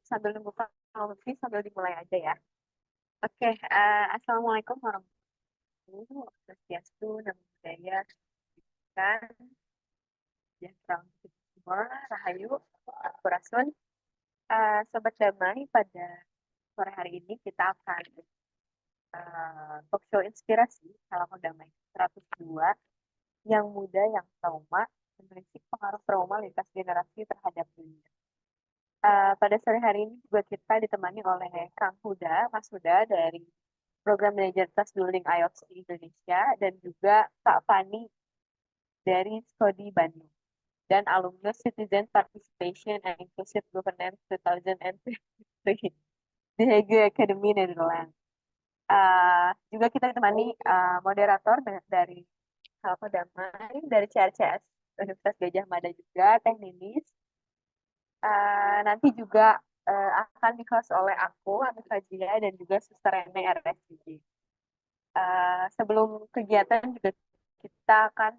Sambil nunggu Kak Lutfi, sambil dimulai aja ya. Oke, Assalamualaikum warahmatullahi wabarakatuh. Nama budaya, kan, sejahtera untuk kita semua, Rahayu, Sampurasun. Sobat Damai, pada sore hari ini kita akan talk show inspirasi Halaman Damai 102, yang muda, yang trauma, menelisik pengaruh trauma lintas generasi terhadap dunia. Pada sore hari ini juga kita ditemani oleh Kang Huda, Mas Huda dari Program Manager Trust Building IOPS di Indonesia, dan juga Kak Fani dari Skodi Bandung, dan alumnus Citizen Participation and Inclusive Governance 2023 di Hague Academy Netherlands. Juga kita ditemani moderator dari Halko Damai, dari CRCS Universitas Gajah Mada juga, Teh Ninis. Nanti juga akan di-host oleh aku, Amit Fajia, dan juga Suster Rene RSCG. Sebelum kegiatan juga kita akan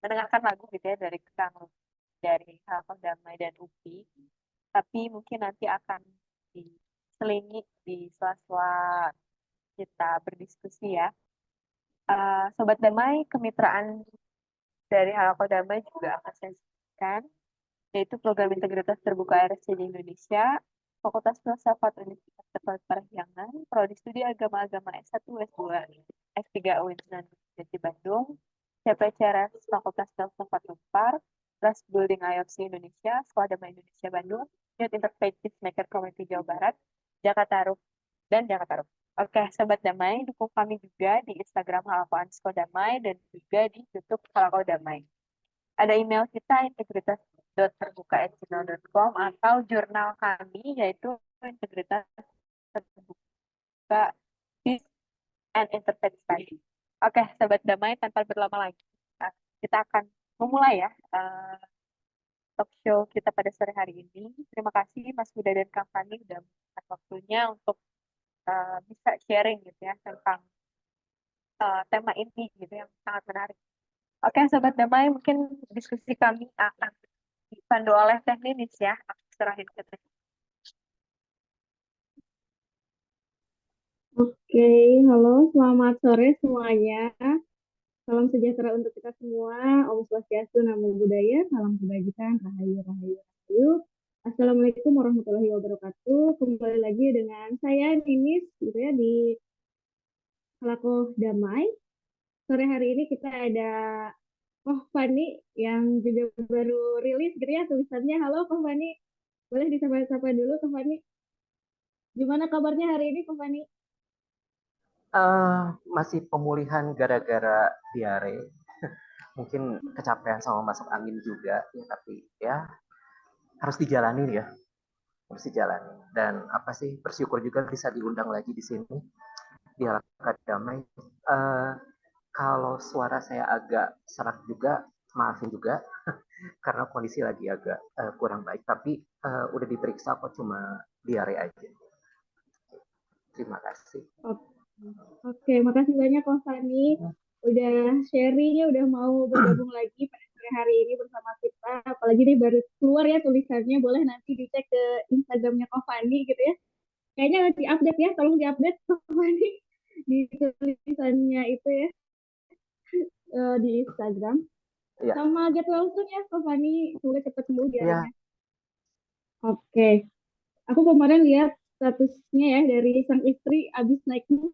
mendengarkan lagu gitu ya dari dari Halko Damai dan UPI. Tapi mungkin nanti akan diselingi di sela-sela kita berdiskusi ya. Sobat Damai, kemitraan dari Halko Damai juga akan saya sebutkan, yaitu Program Integritas Terbuka RSC di Indonesia, Fakultas Filsafat Universitas Katolik Parahyangan, Prodi Studi Agama-Agama S1, S2, S3 UIN Sunan Universitas Bandung, CPCRS Fakultas Filsafat Unpar, Trust Building IOPS Indonesia, Sekolah Damai Indonesia Bandung, Youth Interfaith Peacemaker Community Jawa Barat, Jakarta Rup, dan Jakarta Rup. Oke, Sobat Damai, dukung kami juga di Instagram Halako Damai dan juga di YouTube Halako Damai. Ada email kita integritas.terbuka@gmail.com atau jurnal kami yaitu integritas terbuka Peace and Interfaith Study. Oke, Sobat Damai, tanpa berlama lagi, kita akan memulai ya talk show kita pada sore hari ini. Terima kasih Mas Huda dan Kang Fani sudah memberikan waktunya untuk bisa sharing gitu ya tentang tema ini gitu yang sangat menarik. Oke, Sobat Damai, mungkin diskusi kami akan dipandu oleh Teh Ninis ya. Aku serahin ke Teh. Oke, halo, selamat sore semuanya. Salam sejahtera untuk kita semua. Om Swastiastu, Namo Buddhaya, salam kebajikan, rahayu, rahayu, rahayu. Assalamualaikum warahmatullahi wabarakatuh. Kembali lagi dengan saya Ninis, gitu ya, di Halako Damai. Sore hari ini kita ada Fani yang juga baru rilis, gitu ya, tulisannya. Halo, Fani. Boleh disapa-sapa dulu, Fani. Gimana kabarnya hari ini, Fani? Masih pemulihan gara-gara diare. Mungkin kecapean sama masuk angin juga, ya, tapi ya harus dijalani ya. Harus dijalani. Dan apa sih, bersyukur juga bisa diundang lagi di sini di Halaka Damai. Kalau suara saya agak serak juga, maafin juga karena kondisi lagi agak kurang baik. Tapi udah diperiksa kok, cuma diare aja. Terima kasih. Oke, makasih banyak Fani. Udah sharing ya, udah mau bergabung lagi pada sore hari ini bersama kita. Apalagi nih baru keluar ya tulisannya, boleh nanti dicek ke Instagramnya Fani gitu ya. Kayaknya nanti update ya, tolong diupdate Fani di tulisannya itu ya, di Instagram. Ya. Sama get well soon ya Fani, semoga cepat sembuh Ya. diarenya. Oke, aku kemarin lihat statusnya ya dari sang istri abis naik bus.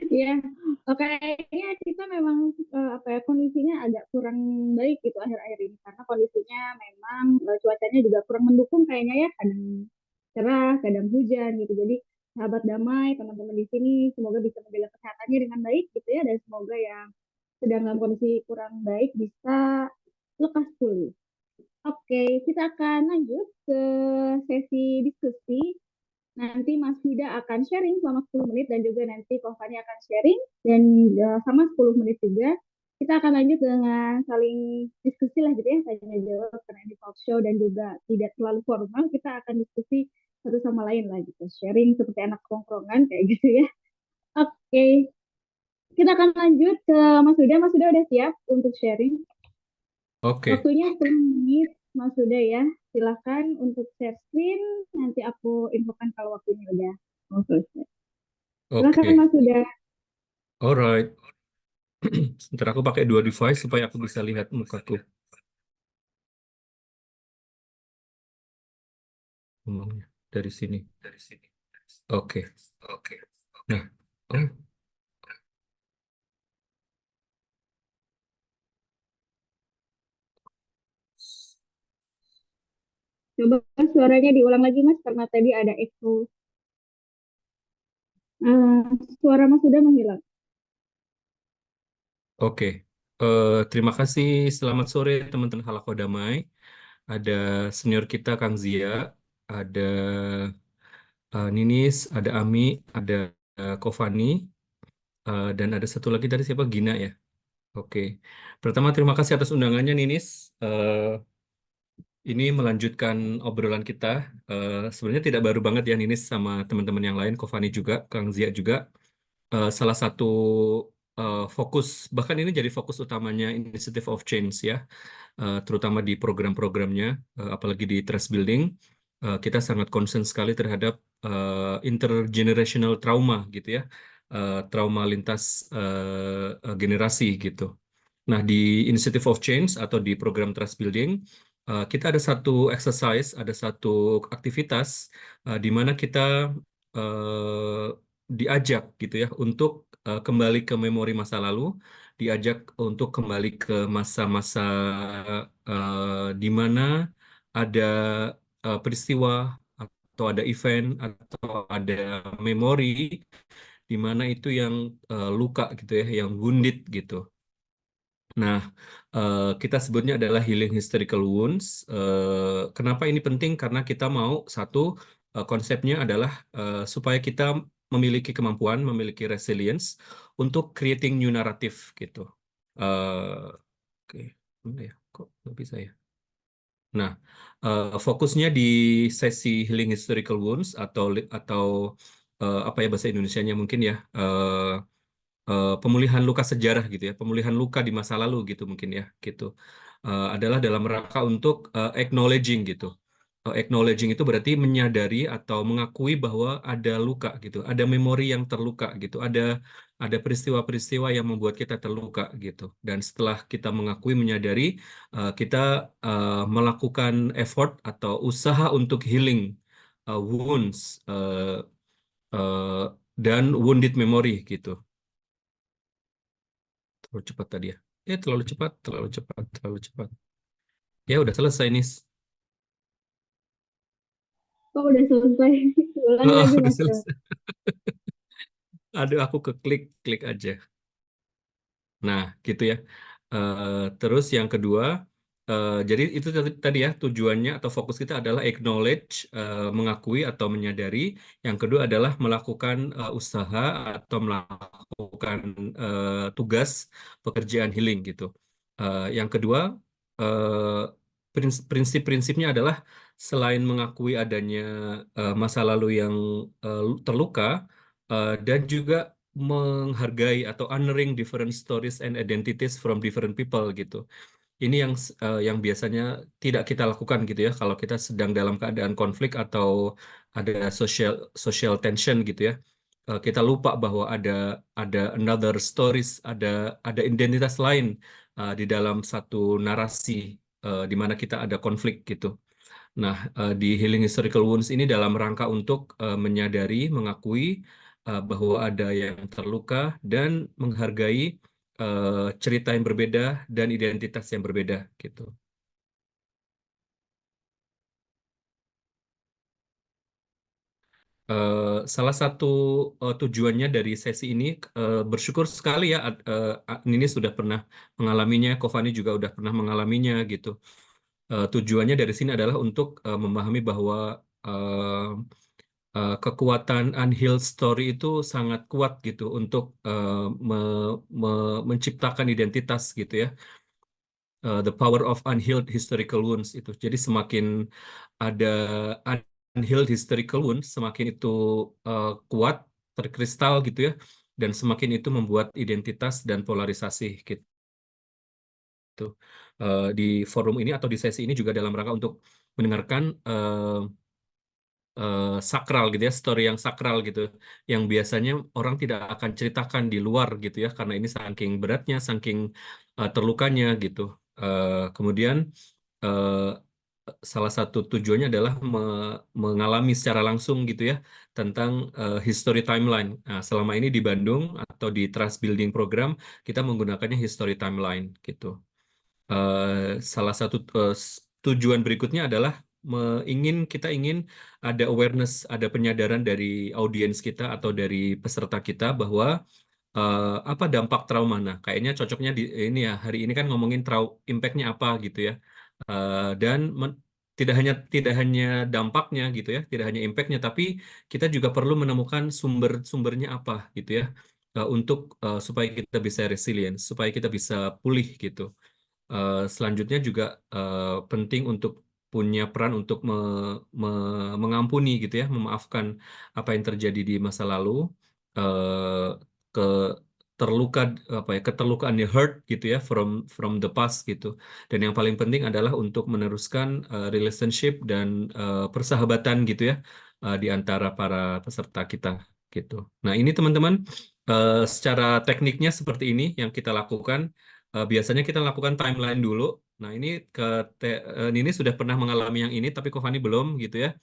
Iya, kayaknya kita memang apa ya, kondisinya agak kurang baik gitu akhir-akhir ini karena kondisinya memang cuacanya juga kurang mendukung kayaknya ya, kadang cerah, kadang hujan gitu. Jadi sahabat damai, teman-teman di sini semoga bisa menjaga kesehatannya dengan baik gitu ya, dan semoga yang sedang dalam kondisi kurang baik bisa lekas pulih. Oke, kita akan lanjut ke sesi diskusi. Nanti Mas Huda akan sharing selama 10 menit dan juga nanti Fani akan sharing dan sama 10 menit juga. Kita akan lanjut dengan saling diskusi lah gitu ya, tanya jawab karena ini talk show dan juga tidak terlalu formal. Kita akan diskusi satu sama lain lah gitu, sharing seperti anak tongkrongan kayak gitu ya. Oke, kita akan lanjut ke Mas Huda. Mas Huda udah siap untuk sharing? Oke. Waktunya 10 menit. Mas sudah ya. Silakan untuk share screen. Nanti aku infokan kalau waktunya udah mau selesai. Silakan Oke, Mas sudah. alright. Sebentar aku pakai dua device supaya aku bisa lihat mukaku. Ngomongnya dari sini. Oke. Nah, oh, Coba suaranya diulang lagi Mas karena tadi ada echo. Eh, suara Mas sudah menghilang. oke. Terima kasih. Selamat sore teman-teman Halako Damai. Ada senior kita Kang Zia, ada Ninis, ada Ami, ada Kofani, dan ada satu lagi dari siapa? Gina ya. Oke. Pertama terima kasih atas undangannya Ninis. Ini melanjutkan obrolan kita. Sebenarnya tidak baru banget ya Ninis sama teman-teman yang lain, Kofani juga, Kang Zia juga. Salah satu fokus, bahkan ini jadi fokus utamanya Initiative of Change ya, terutama di program-programnya, apalagi di trust building, kita sangat concern sekali terhadap intergenerational trauma gitu ya, trauma lintas generasi gitu. Nah, di Initiative of Change atau di program trust building, kita ada satu exercise, ada satu aktivitas di mana kita eh, diajak gitu ya untuk kembali ke memori masa lalu, diajak untuk kembali ke masa-masa di mana ada peristiwa atau ada event atau ada memori di mana itu yang luka gitu ya, yang wounded gitu. Nah, kita sebutnya adalah healing historical wounds. Kenapa ini penting? Karena kita mau satu, konsepnya adalah supaya kita memiliki kemampuan, memiliki resilience untuk creating new narrative gitu. Oke, Mana ya? Kok nggak bisa ya? Nah, fokusnya di sesi healing historical wounds atau apa ya bahasa Indonesianya mungkin ya. Pemulihan luka sejarah gitu ya, pemulihan luka di masa lalu gitu mungkin ya, gitu. Adalah dalam rangka untuk acknowledging gitu. Acknowledging itu berarti menyadari atau mengakui bahwa ada luka gitu, ada memori yang terluka gitu, ada peristiwa-peristiwa yang membuat kita terluka gitu. Dan setelah kita mengakui, menyadari, kita melakukan effort atau usaha untuk healing wounds uh, dan wounded memory gitu. Terlalu cepat tadi ya. Terlalu cepat, terlalu cepat, terlalu cepat. Ya, udah selesai nih. Kok udah selesai? Ulangi Oh, lagi udah Mas. selesai. Aduh, aku ke klik aja. Nah, gitu ya. Terus yang kedua, jadi itu tadi ya tujuannya atau fokus kita adalah acknowledge, mengakui atau menyadari. Yang kedua adalah melakukan usaha atau melakukan tugas pekerjaan healing gitu. Yang kedua, eh, prinsip-prinsipnya adalah selain mengakui adanya masa lalu yang terluka, dan juga menghargai atau honoring different stories and identities from different people gitu. Ini yang biasanya tidak kita lakukan gitu ya kalau kita sedang dalam keadaan konflik atau ada social tension gitu ya. Kita lupa bahwa ada another stories, ada identitas lain di dalam satu narasi di mana kita ada konflik gitu. Nah, di Healing Historical Wounds ini dalam rangka untuk menyadari, mengakui bahwa ada yang terluka dan menghargai cerita yang berbeda dan identitas yang berbeda gitu. Salah satu tujuannya dari sesi ini, bersyukur sekali ya, Nini sudah pernah mengalaminya, Kofani juga udah pernah mengalaminya gitu. Tujuannya dari sini adalah untuk memahami bahwa kekuatan unhealed story itu sangat kuat gitu untuk menciptakan identitas gitu ya. The power of unhealed historical wounds itu. Jadi semakin ada unhealed historical wounds, semakin itu kuat, terkristal gitu ya, dan semakin itu membuat identitas dan polarisasi gitu. gitu. Di forum ini atau di sesi ini juga dalam rangka untuk mendengarkan sakral gitu ya, story yang sakral gitu, yang biasanya orang tidak akan ceritakan di luar gitu ya, karena ini saking beratnya, saking terlukanya gitu. Kemudian eh, salah satu tujuannya adalah mengalami secara langsung gitu ya tentang history timeline. Nah, selama ini di Bandung atau di Trust Building Program kita menggunakannya history timeline gitu. Salah satu tujuan berikutnya adalah kita ingin ada awareness, ada penyadaran dari audiens kita atau dari peserta kita bahwa apa dampak trauma. Nah, kayaknya cocoknya di ini ya, hari ini kan ngomongin impact-nya apa gitu ya. Dan tidak hanya dampaknya gitu ya, tidak hanya impact-nya, tapi kita juga perlu menemukan sumber-sumbernya apa gitu ya, untuk supaya kita bisa resilient, supaya kita bisa pulih gitu. Selanjutnya juga penting untuk punya peran untuk mengampuni gitu ya, memaafkan apa yang terjadi di masa lalu, eh, ke terluka apa ya, keterlukaan hurt gitu ya, from the past gitu. Dan yang paling penting adalah untuk meneruskan relationship dan persahabatan gitu ya, di antara para peserta kita gitu. Nah, ini teman-teman, secara tekniknya seperti ini yang kita lakukan. Biasanya kita lakukan timeline dulu. Nah, ini sudah pernah mengalami yang ini, tapi Kofani belum gitu ya.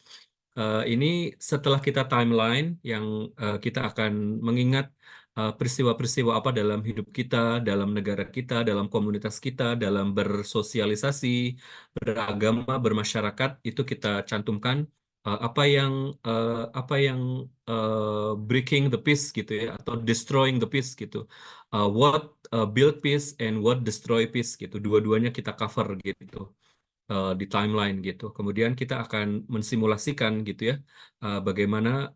Ini setelah kita timeline yang kita akan mengingat peristiwa-peristiwa apa dalam hidup kita, dalam negara kita, dalam komunitas kita, dalam bersosialisasi, beragama, bermasyarakat, itu kita cantumkan apa yang breaking the peace gitu ya, atau destroying the peace gitu. What build peace and what destroy peace gitu. Dua-duanya kita cover gitu di timeline gitu. Kemudian kita akan mensimulasikan gitu ya, bagaimana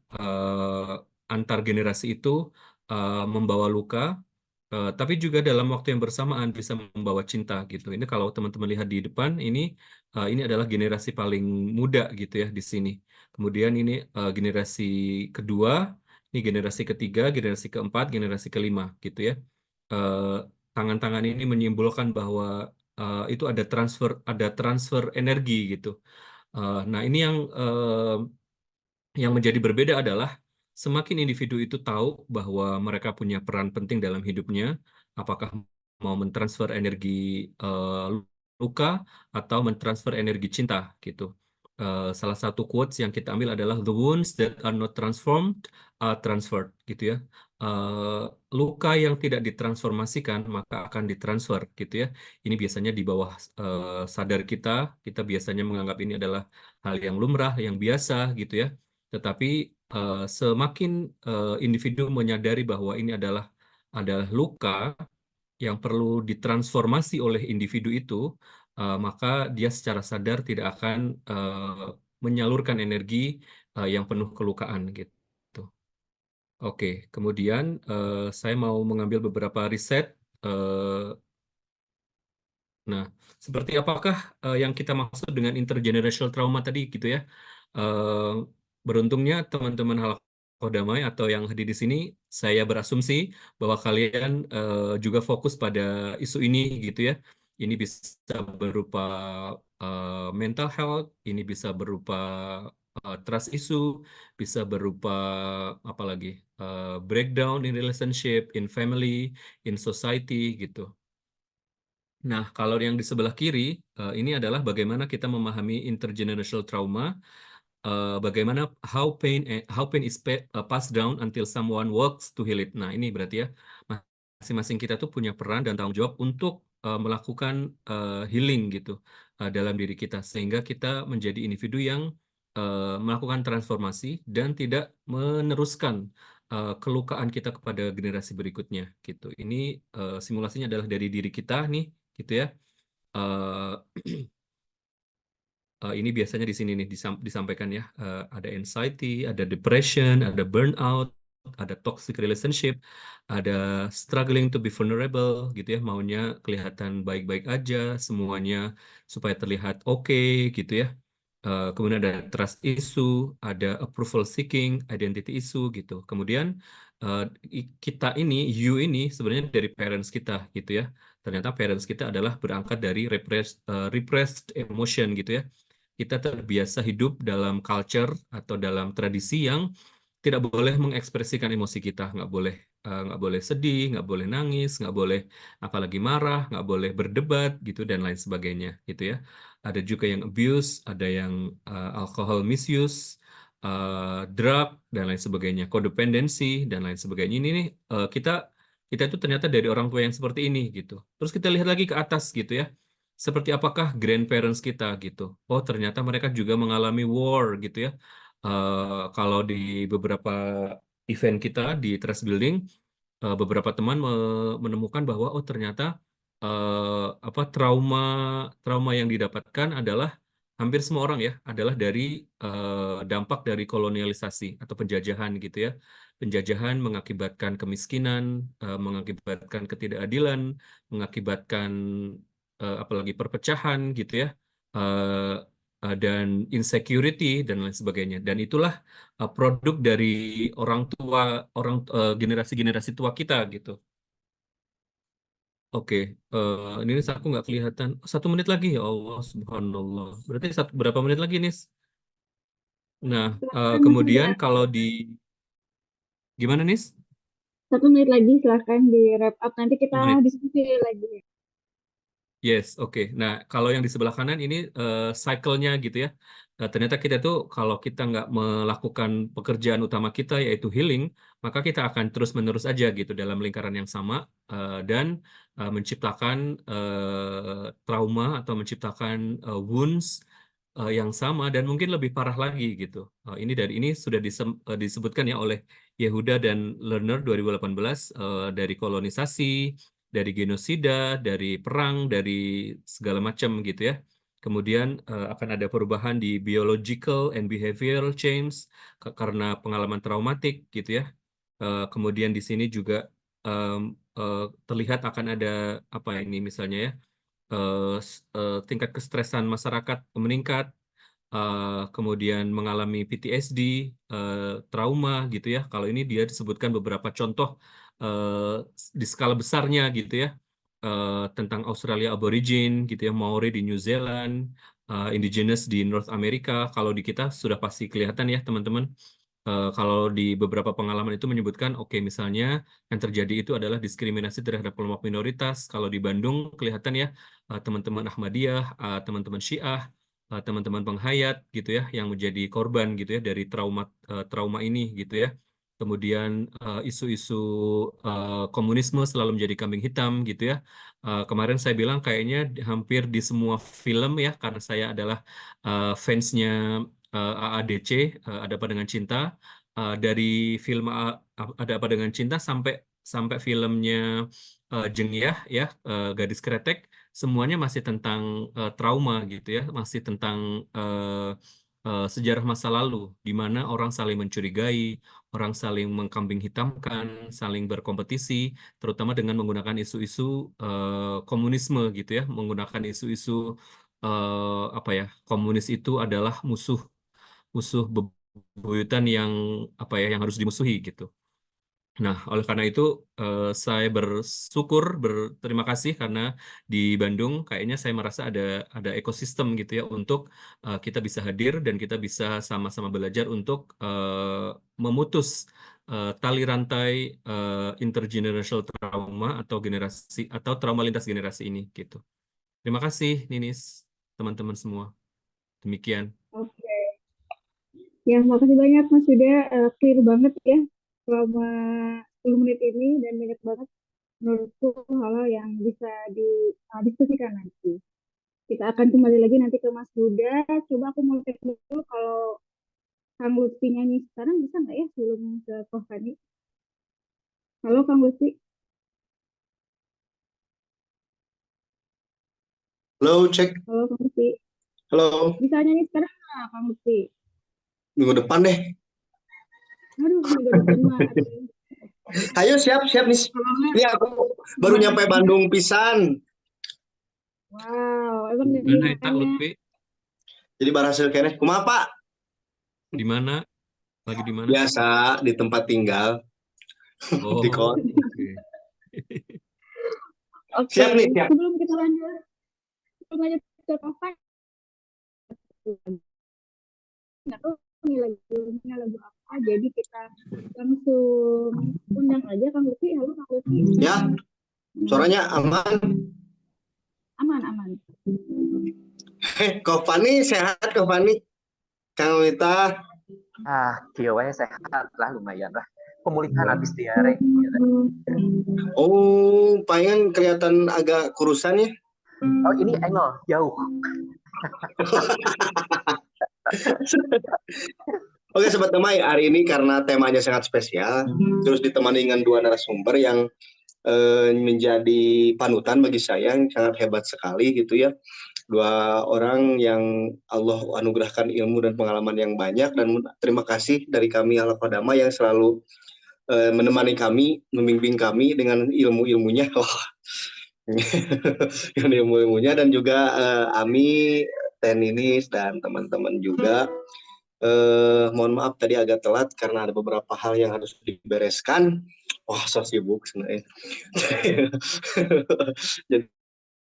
antar generasi itu membawa luka, tapi juga dalam waktu yang bersamaan bisa membawa cinta gitu. Ini kalau teman-teman lihat di depan, ini adalah generasi paling muda gitu ya di sini. Kemudian ini generasi kedua, ini generasi ketiga, generasi keempat, generasi kelima gitu ya. Eh, Tangan-tangan ini menyimbolkan bahwa itu ada transfer energi gitu. Nah, ini yang menjadi berbeda adalah semakin individu itu tahu bahwa mereka punya peran penting dalam hidupnya, apakah mau mentransfer energi eh, luka atau mentransfer energi cinta gitu. Salah satu quotes yang kita ambil adalah the wounds that are not transformed are transferred gitu ya. Eh, Luka yang tidak ditransformasikan maka akan ditransfer gitu ya. Ini biasanya di bawah sadar kita biasanya menganggap ini adalah hal yang lumrah, yang biasa gitu ya. Tetapi semakin individu menyadari bahwa ini adalah luka yang perlu ditransformasi oleh individu itu, maka dia secara sadar tidak akan menyalurkan energi yang penuh kelukaan gitu. Oke, kemudian saya mau mengambil beberapa riset. eh, Nah, seperti apakah yang kita maksud dengan intergenerational trauma tadi gitu ya? Eh, Beruntungnya teman-teman Halakoh Damai atau yang hadir di sini, saya berasumsi bahwa kalian juga fokus pada isu ini gitu ya. Ini bisa berupa mental health, ini bisa berupa trust issue, bisa berupa apa lagi? Breakdown in relationship, in family, in society gitu. Nah, kalau yang di sebelah kiri, ini adalah bagaimana kita memahami intergenerational trauma, bagaimana how pain is passed down until someone works to heal it. Nah, ini berarti ya, masing-masing kita tuh punya peran dan tanggung jawab untuk melakukan healing gitu dalam diri kita, sehingga kita menjadi individu yang melakukan transformasi dan tidak meneruskan kelukaan kita kepada generasi berikutnya gitu. Ini simulasinya adalah dari diri kita nih gitu ya. Eh, ini biasanya di sini nih disampaikan ya. Ada anxiety, ada depression, ada burnout, ada toxic relationship, ada struggling to be vulnerable gitu ya. Maunya kelihatan baik-baik aja, semuanya supaya terlihat oke gitu ya. Kemudian ada trust issue, ada approval seeking, identity issue gitu. Kemudian kita ini, you ini sebenarnya dari parents kita gitu ya. Ternyata parents kita adalah berangkat dari repressed emotion gitu ya. Kita terbiasa hidup dalam culture atau dalam tradisi yang tidak boleh mengekspresikan emosi kita, nggak boleh sedih, nggak boleh nangis, nggak boleh apalagi marah, nggak boleh berdebat gitu dan lain sebagainya gitu ya. Ada juga yang abuse, ada yang alcohol misuse, drug dan lain sebagainya, codependency dan lain sebagainya. Ini nih kita kita itu ternyata dari orang tua yang seperti ini gitu. Terus kita lihat lagi ke atas gitu ya. Seperti apakah grandparents kita gitu. Oh, ternyata mereka juga mengalami war gitu ya. Kalau di beberapa event kita di Trust Building, beberapa teman menemukan bahwa oh ternyata apa trauma trauma yang didapatkan adalah hampir semua orang ya adalah dari dampak dari kolonialisasi atau penjajahan gitu ya. Penjajahan mengakibatkan kemiskinan, mengakibatkan ketidakadilan, mengakibatkan apalagi perpecahan gitu ya. Eh, dan insecurity dan lain sebagainya. Dan itulah produk dari orang tua, generasi-generasi tua kita gitu. Oke, ini Nis, aku nggak kelihatan. 1 menit lagi ya Allah, subhanallah. Berarti berapa menit lagi nis? Nah, Silakan Mas Yuda. kemudian kalau di gimana nis? 1 menit lagi silakan di wrap up. Nanti Satu kita menit. diskusi lagi. Yes, oke. Nah, kalau yang di sebelah kanan ini cycle-nya gitu ya. Ternyata kita tuh kalau kita nggak melakukan pekerjaan utama kita yaitu healing, maka kita akan terus-menerus aja gitu dalam lingkaran yang sama dan menciptakan trauma atau menciptakan wounds yang sama dan mungkin lebih parah lagi gitu. Ini sudah disebutkan ya oleh Yehuda dan Lerner 2018 dari kolonisasi, dari genosida, dari perang, dari segala macam gitu ya. Kemudian akan ada perubahan di biological and behavioral change karena pengalaman traumatik gitu ya. Kemudian di sini juga em, terlihat akan ada apa ini misalnya ya, tingkat kestresan masyarakat meningkat, kemudian mengalami PTSD, trauma gitu ya. Kalau ini dia disebutkan beberapa contoh di skala besarnya gitu ya, tentang Australia Aborigin gitu ya, Maori di New Zealand, Indigenous di North America. Kalau di kita sudah pasti kelihatan ya teman-teman. Kalau di beberapa pengalaman itu menyebutkan, oke misalnya yang terjadi itu adalah diskriminasi terhadap kelompok minoritas. Kalau di Bandung kelihatan ya teman-teman Ahmadiyah, teman-teman Syiah, teman-teman penghayat gitu ya yang menjadi korban gitu ya dari trauma ini gitu ya. Kemudian isu-isu komunisme selalu menjadi kambing hitam gitu ya. Kemarin saya bilang kayaknya hampir di semua film ya karena saya adalah fansnya AADC, Ada Apa Dengan Cinta, dari film Ada Apa Dengan Cinta sampai sampai filmnya Jengyah ya, Gadis Kretek, semuanya masih tentang trauma gitu ya, masih tentang sejarah masa lalu, di mana orang saling mencurigai, orang saling mengkambing hitamkan, saling berkompetisi, terutama dengan menggunakan isu-isu komunisme gitu ya, menggunakan isu-isu apa ya, komunis itu adalah musuh musuh bebuyutan yang apa ya yang harus dimusuhi gitu. Nah, oleh karena itu saya berterima kasih karena di Bandung kayaknya saya merasa ada ekosistem gitu ya untuk kita bisa hadir dan kita bisa sama-sama belajar untuk memutus tali rantai intergenerational trauma atau trauma lintas generasi ini gitu. Terima kasih Ninis, teman-teman semua. Demikian. Oke. Ya, makasih banyak Mas Yuda. Clear banget ya selama 10 menit ini dan banyak banget menurutku hal-hal yang bisa didiskusikan nanti. Kita akan kembali lagi nanti ke Mas Yuda. Coba aku mau cek dulu kalau Kang Lutfi nyanyi sekarang bisa nggak ya sebelum ke Kohani? Halo Kang Lutfi. Halo, cek. Halo Kang Lutfi. Halo, Bisa nyanyi sekarang nggak Kang Lutfi? minggu depan deh. Aduh, minggu depan mah. Aduh. Ayo, siap nih. Kalau nggak, Ini aku baru gimana? nyampe Bandung pisan. Wow, emang di Mana Eta mana? Lutfi? Jadi berhasil kene. Kumaha, Pak? Di mana? Lagi di mana? Biasa di tempat tinggal. di Oh, kos. oke. Oke, Siap nih, siap. sebelum kita lanjut ke Tovan, nggak tahu nih lagu apa, jadi kita langsung undang aja Kang Lutfi. Halo Kang Lutfi. Ya, suaranya aman. Aman. Kok Fani sehat, Kok Fani? Kang Wita. Kiyonya sehat lah, lumayan lah. Pemulihan habis diare. Gitu. Oh, pengen kelihatan agak kurusan ya? Oh, ini angle jauh. Oke, Sobat Damai, hari ini karena temanya sangat spesial, terus ditemani dengan dua narasumber yang menjadi panutan bagi saya, yang sangat hebat sekali gitu ya. Dua orang yang Allah anugerahkan ilmu dan pengalaman yang banyak, dan terima kasih dari kami Al-Fatah Damai yang selalu menemani kami, membimbing kami dengan ilmu-ilmunya. Dengan ilmu-ilmunya, dan juga Ami, Teninis, dan teman-teman juga. Mohon maaf tadi agak telat karena ada beberapa hal yang harus dibereskan. Wah, so sibuk sebenarnya.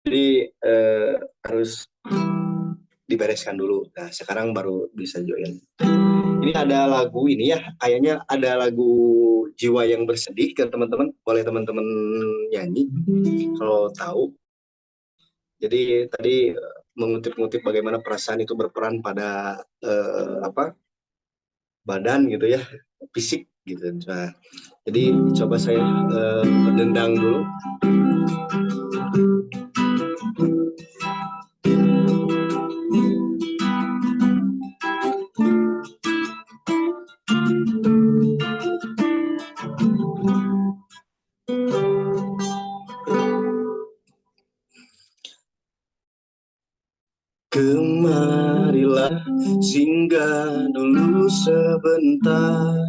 Jadi harus dibereskan dulu. Nah, sekarang baru bisa join. Ini ada lagu ini ya, kayaknya ada lagu Jiwa yang Bersedih ke teman-teman. Boleh teman-teman nyanyi kalau tahu. Jadi tadi mengutip-ngutip bagaimana perasaan itu berperan pada badan gitu ya, fisik gitu. Nah, jadi coba saya berdendang dulu. Kemarilah singgah dulu sebentar,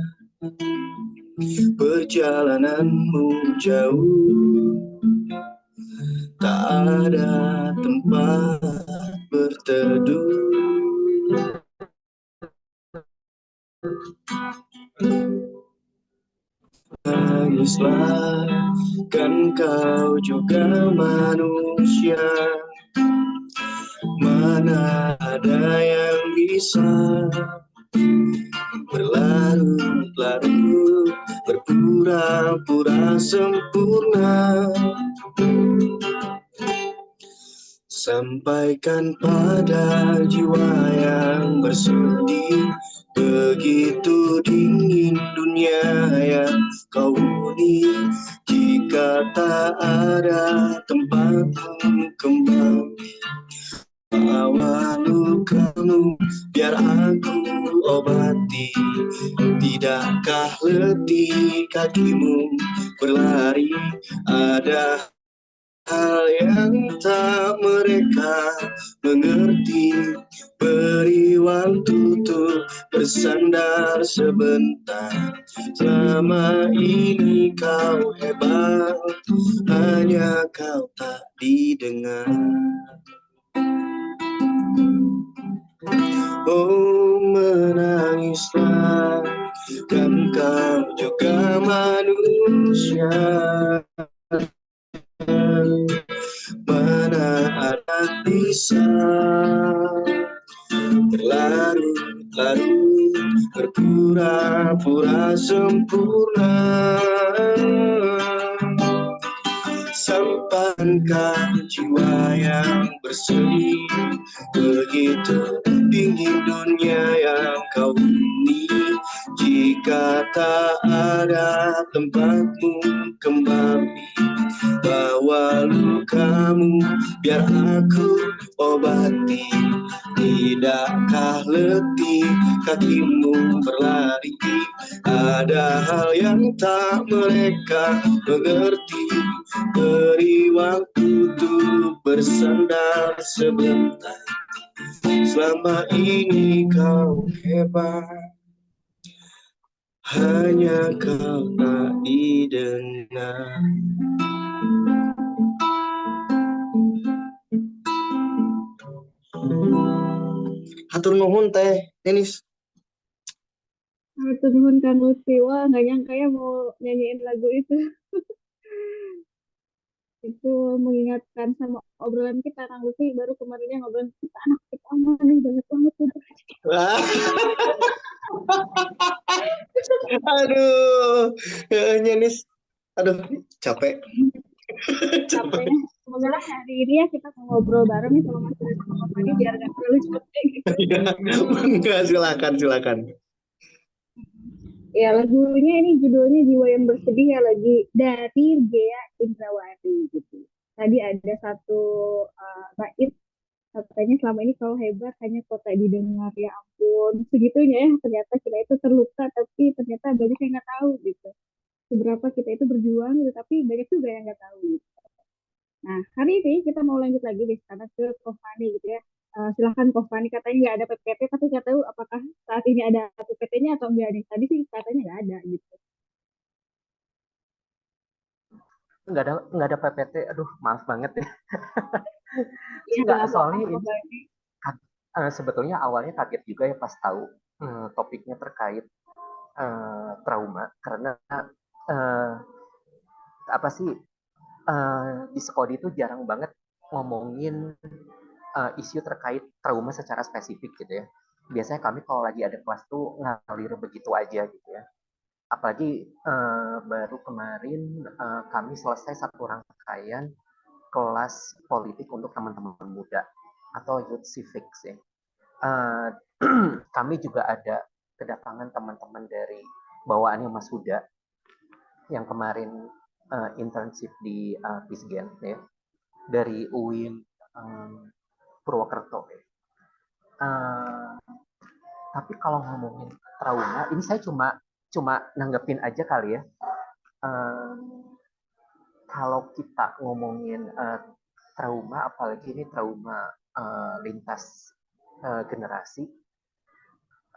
perjalananmu jauh, tak ada tempat berteduh. Tangislah, kan kau juga manusia. Mana ada yang bisa berlarut-larut, berpura-pura sempurna. Sampaikan pada jiwa yang bersedih, begitu dingin dunia yang kau huni, jika tak ada tempatmu kembali. Bawa lukamu, biar aku obati. Tidakkah letih kakimu berlari? Ada hal yang tak mereka mengerti. Beri waktu untuk bersandar sebentar. Selama ini kau hebat, hanya kau tak didengar. Oh, menangislah, kan kau juga manusia. Mana ada bisa berlarut-larut, berpura-pura sempurna. Sampaikan jiwa yang bersedih, begitu dingin dunia yang kau huni, jika tak ada tempatmu kembali. Bawa lukamu, biar aku obati. Tidakkah letih kakimu berlari? Ada hal yang tak mereka mengerti. Beri waktu untuk bersandar sebentar. Selama ini kau hebat, hanya kau tak didengar. Hatur nuhun teh Denis. Hatur nuhun Kang Lutfi. Wah, nggak nyangka ya mau nyanyiin lagu itu. Itu mengingatkan sama obrolan kita, Kang Lutfi. Baru kemarinnya ngobrol kita anak kita aman nih, banyak banget tuh. Wah, aduh, nyanis, aduh, capek, capek. Capek. Semoga lah hari ini ya kita ngobrol bareng nih sama Mas Reza sama Fani biar nggak terlalu capek gitu. Enggak, silakan, silakan. Ya lagunya ini judulnya Jiwa yang Bersedih ya, lagi dari Gea Indrawati gitu. Tadi ada satu bait katanya selama ini kau hebat hanya kau tak didengar, ya ampun segitunya ya, ternyata kita itu terluka tapi ternyata banyak yang nggak tahu gitu seberapa kita itu berjuang gitu, tapi banyak juga yang nggak tahu gitu. Nah hari ini kita mau lanjut lagi deh karena ke Kofani gitu ya. Silahkan Kofani, katanya nggak ada PPT tapi nggak tahu apakah saat ini ada PPT-nya atau enggak nih, tadi sih katanya nggak ada gitu. Nggak ada PPT, aduh maaf banget ya. Iya Nggak, nggak apa-apa soalnya ini Kofani. sebetulnya awalnya kaget juga ya pas tahu topiknya terkait trauma, karena eh, apa sih, di Skodi itu jarang banget ngomongin isu terkait trauma secara spesifik gitu ya. Biasanya kami kalau lagi ada kelas tuh ngalir begitu aja gitu ya. Apalagi baru kemarin kami selesai satu rangkaian kelas politik untuk teman-teman muda atau youth civics ya. Eh, kami juga ada kedatangan teman-teman dari bawaannya Mas Huda yang kemarin internship di Pisgen ya, dari UIN Purwokerto ya. Uh, tapi kalau ngomongin trauma, ini saya cuma cuma nanggepin aja kali ya. Uh, kalau kita ngomongin trauma, apalagi ini trauma lintas generasi,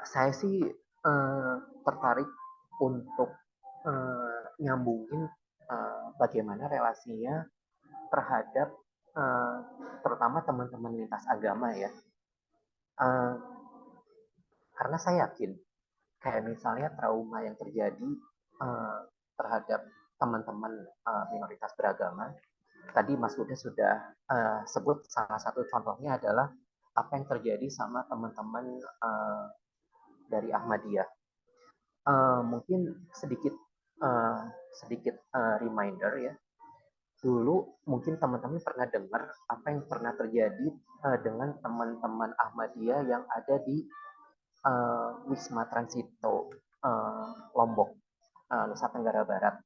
saya sih tertarik untuk nyambungin bagaimana relasinya terhadap terutama teman-teman lintas agama ya. Uh, karena saya yakin kayak misalnya trauma yang terjadi terhadap teman-teman minoritas beragama. Tadi Mas Huda sudah sebut salah satu contohnya adalah apa yang terjadi sama teman-teman dari Ahmadiyah. Mungkin sedikit reminder ya. Dulu mungkin teman-teman pernah dengar apa yang pernah terjadi dengan teman-teman Ahmadiyah yang ada di Wisma Transito Lombok, Nusa Tenggara Barat.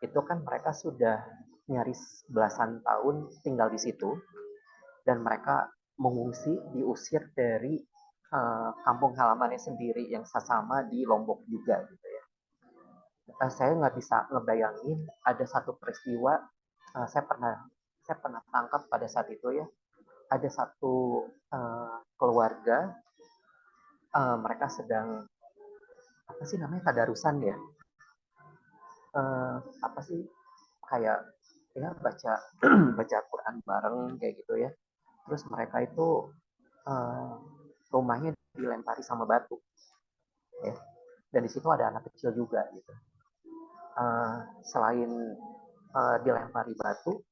Itu kan mereka sudah nyaris belasan tahun tinggal di situ dan mereka mengungsi, diusir dari kampung halamannya sendiri yang sama di Lombok juga gitu ya. Saya nggak bisa ngebayangin ada satu peristiwa, saya pernah tangkap pada saat itu ya, ada satu keluarga, mereka sedang apa sih namanya, tadarusan ya, apa sih, kayak ya baca baca Quran bareng kayak gitu ya. Terus mereka itu rumahnya dilempari sama batu ya, dan di situ ada anak kecil juga gitu. Selain dilempari batu,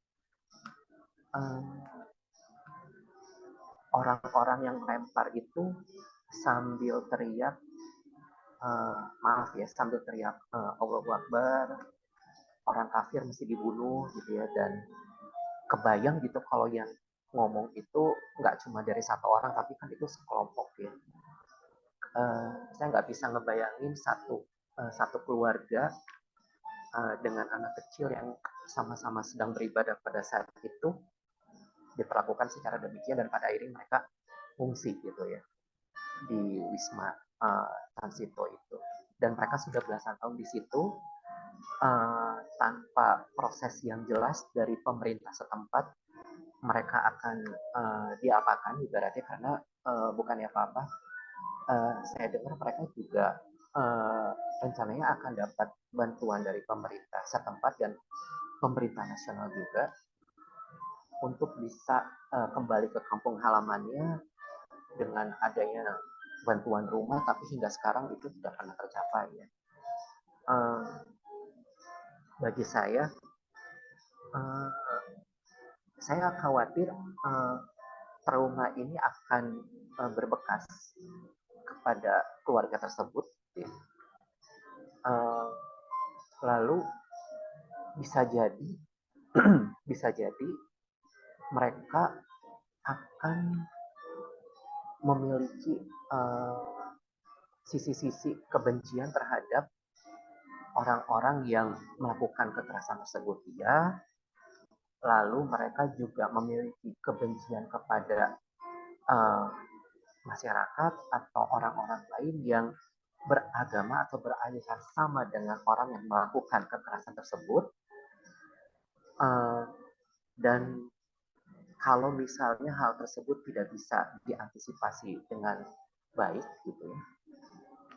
orang-orang yang lempar itu sambil teriak, maaf ya, sambil teriak Allahu Akbar, orang kafir mesti dibunuh gitu ya. Dan kebayang gitu kalau yang ngomong itu nggak cuma dari satu orang tapi kan itu sekelompok ya. Saya nggak bisa ngebayangin satu keluarga dengan anak kecil yang sama-sama sedang beribadah pada saat itu diperlakukan secara demikian, dan pada akhirnya mereka fungsi gitu ya di Wisma Transito itu. Dan mereka sudah belasan tahun di situ tanpa proses yang jelas dari pemerintah setempat. Mereka akan diapakan ibaratnya, karena bukannya apa-apa, saya dengar mereka juga rencananya akan dapat bantuan dari pemerintah setempat dan pemerintah nasional juga untuk bisa kembali ke kampung halamannya dengan adanya bantuan rumah, tapi hingga sekarang itu tidak pernah tercapai ya. Bagi saya khawatir trauma ini akan berbekas kepada keluarga tersebut. Ya. Lalu bisa jadi mereka akan memiliki sisi-sisi kebencian terhadap orang-orang yang melakukan kekerasan tersebut. Ya, lalu mereka juga memiliki kebencian kepada masyarakat atau orang-orang lain yang beragama atau beraliran sama dengan orang yang melakukan kekerasan tersebut. Dan kalau misalnya hal tersebut tidak bisa diantisipasi dengan baik gitu ya,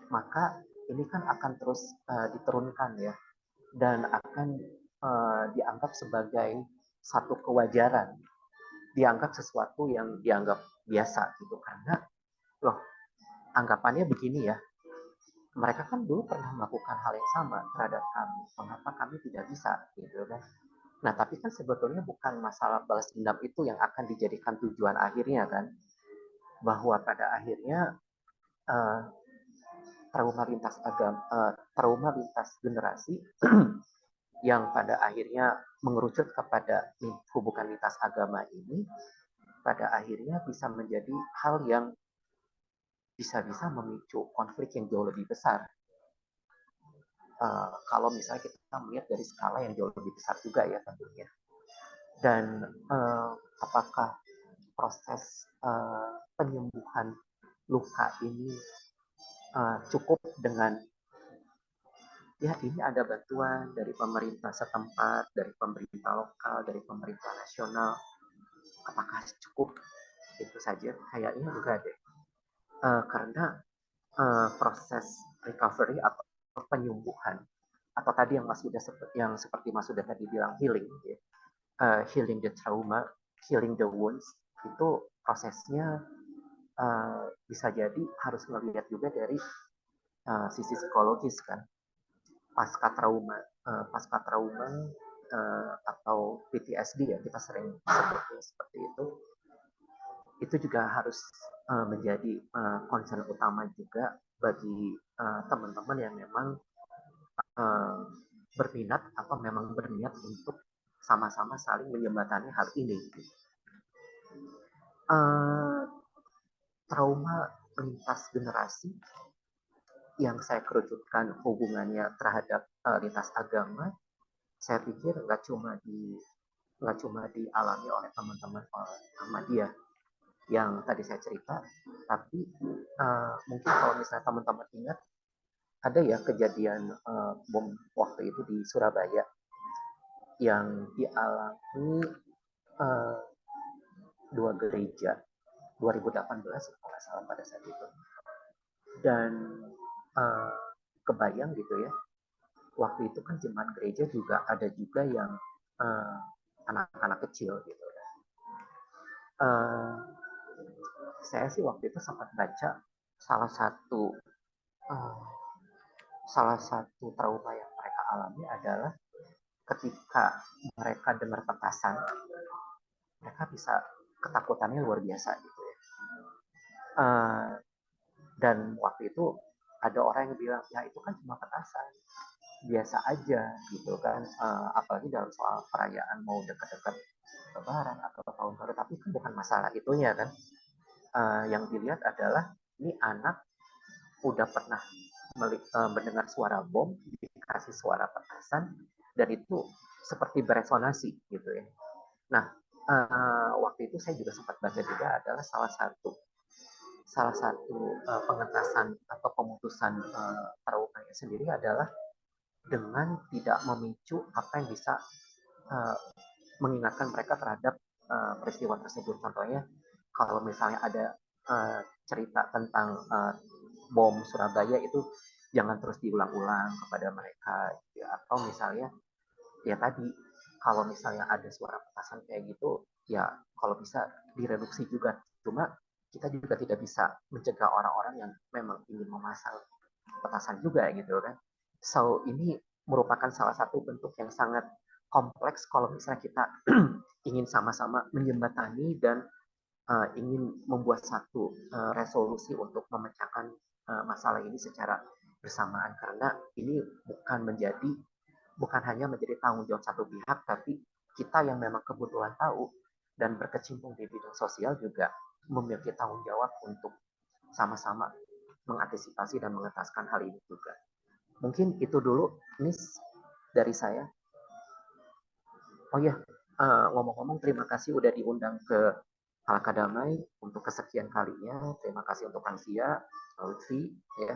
maka ini kan akan terus diturunkan ya, dan akan dianggap sebagai satu kewajaran, dianggap sesuatu yang dianggap biasa gitu, karena loh anggapannya begini ya, mereka kan dulu pernah melakukan hal yang sama terhadap kami, mengapa kami tidak bisa gitu kan. Nah, tapi kan sebetulnya bukan masalah balas dendam itu yang akan dijadikan tujuan akhirnya kan, bahwa pada akhirnya trauma lintas generasi yang pada akhirnya mengerucut kepada hubungan lintas agama ini, pada akhirnya bisa menjadi hal yang bisa-bisa memicu konflik yang jauh lebih besar. Kalau misalnya kita melihat dari skala yang jauh lebih besar juga ya tentunya. Dan apakah proses penyembuhan luka ini cukup dengan ya ini ada bantuan dari pemerintah setempat, dari pemerintah lokal, dari pemerintah nasional, apakah cukup itu saja? Kayaknya enggak deh. Karena proses recovery atau penyembuhan atau tadi yang seperti Mas Huda tadi bilang healing, ya. Healing the trauma, healing the wounds, itu prosesnya bisa jadi harus melihat juga dari sisi psikologis kan, pasca trauma atau PTSD ya kita sering sebutnya seperti itu juga harus menjadi concern utama juga bagi teman-teman yang memang berminat atau memang berniat untuk sama-sama saling menjembatani hal ini. Trauma lintas generasi yang saya kerucutkan hubungannya terhadap lintas agama, saya pikir nggak cuma dialami oleh teman-teman Ahmadiyah yang tadi saya cerita, tapi mungkin kalau misalnya teman-teman ingat, ada ya kejadian bom waktu itu di Surabaya yang dialami dua gereja 2018 kalau nggak salah pada saat itu. Dan kebayang gitu ya, waktu itu kan jemaat gereja juga ada juga yang anak-anak kecil gitu. Saya sih waktu itu sempat baca salah satu trauma yang mereka alami adalah ketika mereka dengar petasan, mereka bisa ketakutannya luar biasa gitu ya. Dan waktu itu ada orang yang bilang, ya itu kan cuma petasan, biasa aja gitu kan, apalagi dalam soal perayaan mau dekat-dekat Lebaran atau tahun baru, tapi kan bukan masalah itunya kan. Yang dilihat adalah ini anak udah pernah mendengar suara bom, dikasih suara petasan, dan itu seperti beresonansi gitu ya. Nah, waktu itu saya juga sempat baca juga adalah salah satu pengentasan atau pemutusan traumanya sendiri adalah dengan tidak memicu apa yang bisa mengingatkan mereka terhadap peristiwa tersebut. Contohnya kalau misalnya ada cerita tentang bom Surabaya itu jangan terus diulang-ulang kepada mereka ya. Atau misalnya ya tadi kalau misalnya ada suara petasan kayak gitu ya kalau bisa direduksi juga, cuma kita juga tidak bisa mencegah orang-orang yang memang ingin memasang petasan juga gitu kan. So ini merupakan salah satu bentuk yang sangat kompleks kalau misalnya kita ingin sama-sama menjembatani dan ingin membuat satu resolusi untuk memecahkan masalah ini secara bersamaan, karena ini bukan hanya menjadi tanggung jawab satu pihak, tapi kita yang memang kebetulan tahu dan berkecimpung di bidang sosial juga memiliki tanggung jawab untuk sama-sama mengantisipasi dan mengentaskan hal ini juga. Mungkin itu dulu, Nis, dari saya. Oh ya, ngomong-ngomong, terima kasih udah diundang ke Halaka Damai untuk kesekian kalinya. Terima kasih untuk Kansia, Lutfi, ya.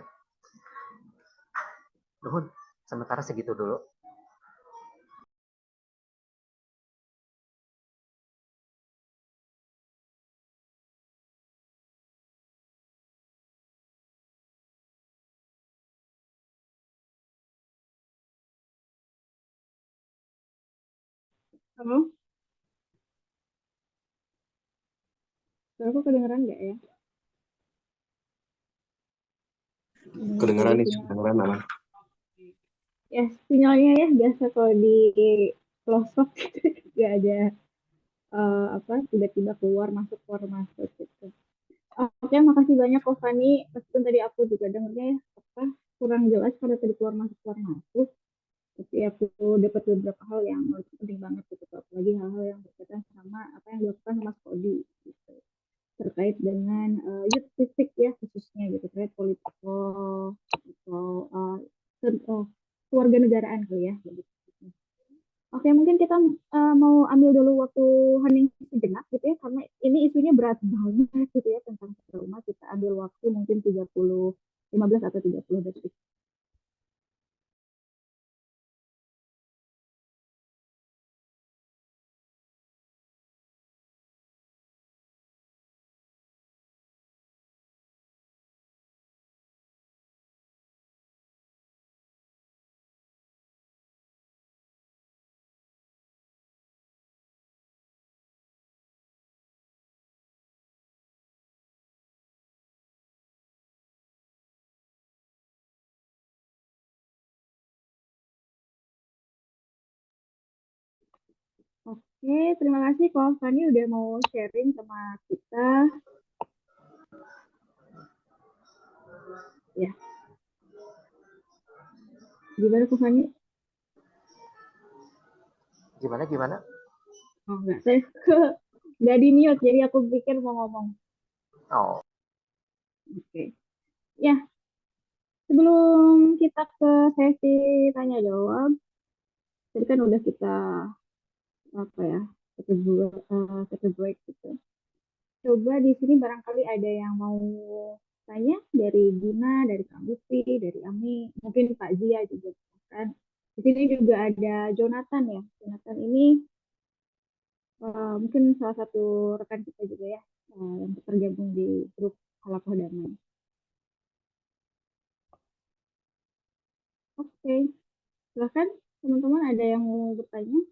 Nuhun, sementara segitu dulu. Halo, aku kedengeran nggak ya? Kedengeran nih, Sinyal. kedengeran aman. Ya, sinyalnya ya biasa kalau di pelosok gitu, nggak ada tiba-tiba keluar masuk gitu. Oke, makasih banyak Kak Fani. Meskipun tadi aku juga dengarnya ya kurang jelas pada tadi keluar masuk. Tapi aku dapat beberapa hal yang menurut penting banget gitu, apalagi hal-hal yang berkaitan sama apa yang dilakukan sama Kodi gitu, terkait dengan youth civic ya khususnya gitu, terkait politik atau keluarga negaraan kali ya gitu. Oke, mungkin kita mau ambil dulu waktu hening sejenak gitu ya, karena ini isunya berat banget gitu ya tentang trauma. Kita ambil waktu mungkin 15 atau 30 detik. Oke, terima kasih Kak Fani udah mau sharing sama kita. Ya, gimana Kak Fani? Gimana? Oh enggak, saya nggak di mute, jadi aku pikir mau ngomong. Oh, Oke, ya sebelum kita ke sesi tanya jawab, tadi kan udah kita kita break gitu. Coba di sini barangkali ada yang mau tanya dari Gina, dari Kak Lutfi, dari Ami, mungkin Pak Zia juga kan. Di sini juga ada Jonathan ya. Jonathan ini mungkin salah satu rekan kita juga ya, yang tergabung di grup Halakoh Damai. Oke, silakan teman-teman, ada yang mau bertanya?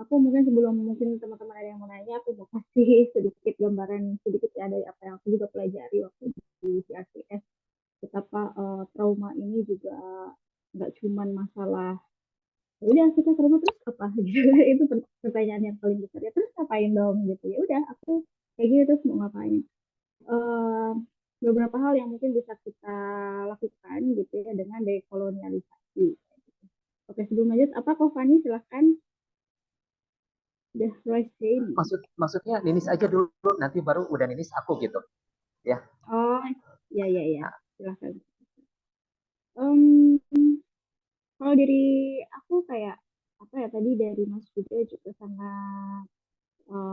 Aku mungkin sebelum mungkin teman-teman ada yang mau nanya, aku mau kasih sedikit gambaran sedikit ya dari apa yang aku juga pelajari waktu di CRCS. Betapa trauma ini juga nggak cuman masalah ya udah kita trauma terus apa gitu. Itu pertanyaan yang paling besar ya, terus ngapain dong gitu. Ya udah aku kayak gitu terus mau ngapain. Eh, Beberapa hal yang mungkin bisa kita lakukan gitu ya dengan dekolonialisasi. Oke, sebelum lanjut, apa Kak Fani silahkan, the right thing. maksudnya Ninis aja dulu, nanti baru udah Ninis aku gitu, ya. Oh, ya, Nah, silahkan. Em, Kalau dari aku kayak apa ya, tadi dari Mas juga sangat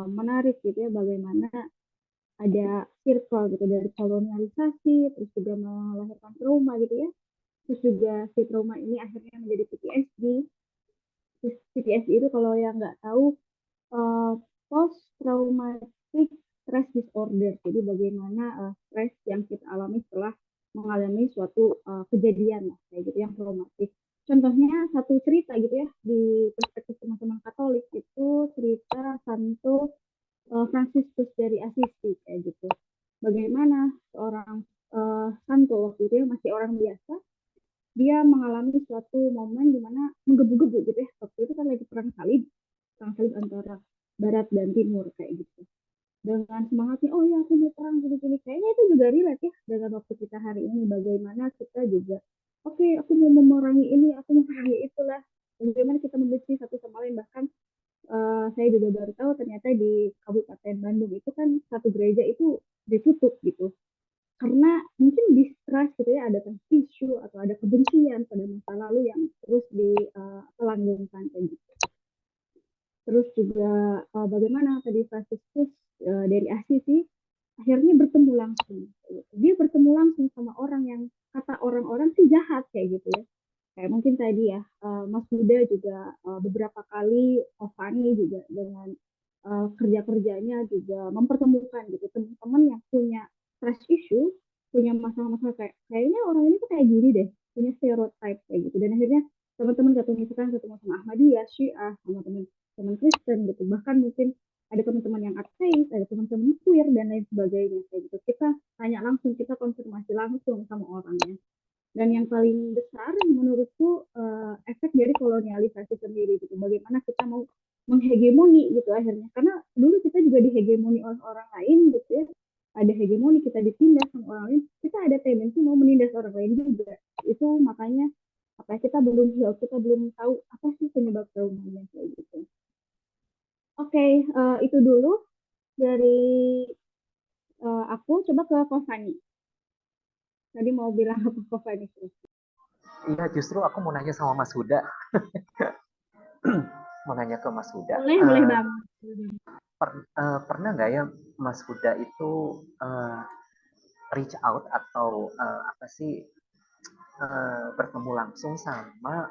menarik gitu ya, bagaimana ada circle gitu dari kolonialisasi, terus juga melahirkan trauma gitu ya, terus juga si trauma ini akhirnya menjadi PTSD. Terus PTSD itu kalau yang nggak tahu, uh, post traumatic stress disorder. Jadi bagaimana stres yang kita alami setelah mengalami suatu kejadian lah, kayak gitu yang traumatik. Contohnya satu cerita gitu ya, di perspektif teman-teman Katolik itu cerita Santo Fransiskus dari Assisi kayak gitu. Bagaimana seorang santo waktu itu masih orang biasa, dia mengalami suatu momen di mana menggebu-gebu gitu ya. Waktu itu kan lagi perang salib antara Barat dan Timur kayak gitu. Dengan semangatnya, oh ya aku mau perang gini-gini. Kayaknya itu juga relate ya dengan waktu kita hari ini. Bagaimana kita juga, oke, aku mau memerangi ini, aku mau memerangi itulah. Bagaimana kita membenci satu sama lain. Bahkan saya juga baru tahu ternyata di Kabupaten Bandung itu kan satu gereja itu ditutup gitu karena mungkin distrust gitu ya, ada isu atau ada kebencian pada masa lalu yang terus dilanggengkan kayak gitu. Terus juga bagaimana tadi Franciscus dari Assisi akhirnya bertemu langsung. Dia bertemu langsung sama orang yang kata orang-orang sih jahat kayak gitu ya. Kayak mungkin tadi ya, Mas Huda juga beberapa kali, Fani juga dengan kerja-kerjanya juga mempertemukan gitu teman-teman yang punya trust issue, punya masalah-masalah kayaknya orang ini tuh kayak gini deh, punya stereotype kayak gitu. Dan akhirnya teman-teman ketemu sama Ahmadiyah, Syiah, sama teman-teman Kristen gitu. Bahkan mungkin ada teman-teman yang ateis, ada teman-teman queer dan lain sebagainya kayak gitu. Kita tanya langsung, kita konfirmasi langsung sama orangnya. Dan yang paling besar menurutku efek dari kolonialisasi sendiri gitu. Bagaimana kita mau menghegemoni gitu akhirnya. Karena dulu kita juga dihegemoni oleh orang lain gitu ya. Ada hegemoni, kita ditindas sama orang lain. Kita ada tendensi mau menindas orang lain juga. Itu makanya apa kita belum kita belum tahu apa sih penyebab traumanya kayak gitu. Oke, itu dulu dari aku. Coba ke Kofani. Tadi mau bilang apa Kofani? Iya, justru aku mau nanya sama Mas Huda. Mau nanya ke Mas Huda. Boleh banget. Pernah nggak ya Mas Huda itu reach out atau apa sih bertemu langsung sama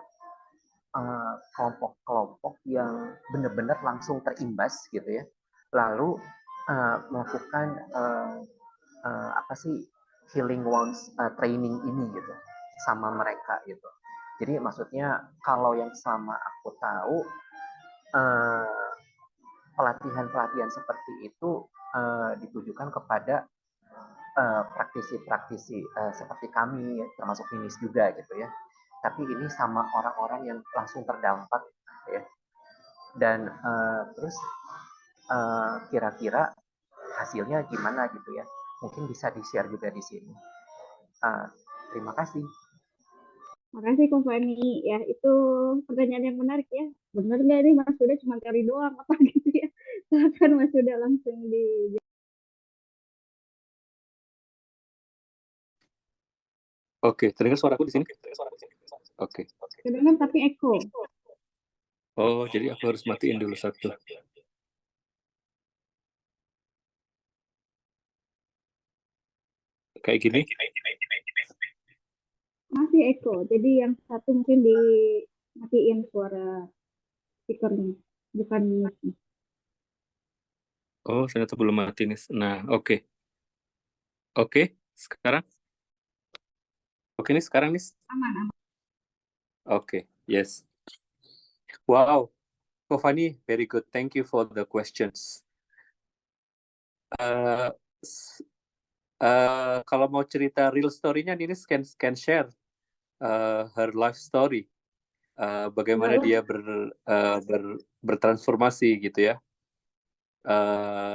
kelompok-kelompok yang benar-benar langsung terimbas gitu ya, lalu melakukan apa sih healing wounds training ini gitu sama mereka gitu. Jadi maksudnya kalau yang selama aku tahu pelatihan-pelatihan seperti itu ditujukan kepada praktisi-praktisi seperti kami, termasuk Ninis juga gitu ya. Tapi ini sama orang-orang yang langsung terdampak ya. Dan terus kira-kira hasilnya gimana gitu ya. Mungkin bisa di-share juga di sini. Terima kasih. Makasih Kak Fani. Ya, itu pertanyaan yang menarik ya. Bener nggak nih Mas Huda cuma cari doang apa gitu ya? Silakan Mas Huda langsung di... Oke, terdengar suaraku di sini? Oke. Kedengar tapi echo. Oh, jadi aku harus matiin dulu satu. Kayak gini? Masih echo. Jadi yang satu mungkin dimatiin suara speakernya, bukan mic-nya. Oh, ternyata belum mati nih. Nah, oke. Oke, sekarang? Oke nih, sekarang nih? Aman. Oke, yes. Wow, Kofani, very good. Thank you for the questions. Kalau mau cerita real story-nya, Ninis can share her life story. Bagaimana dia bertransformasi gitu ya.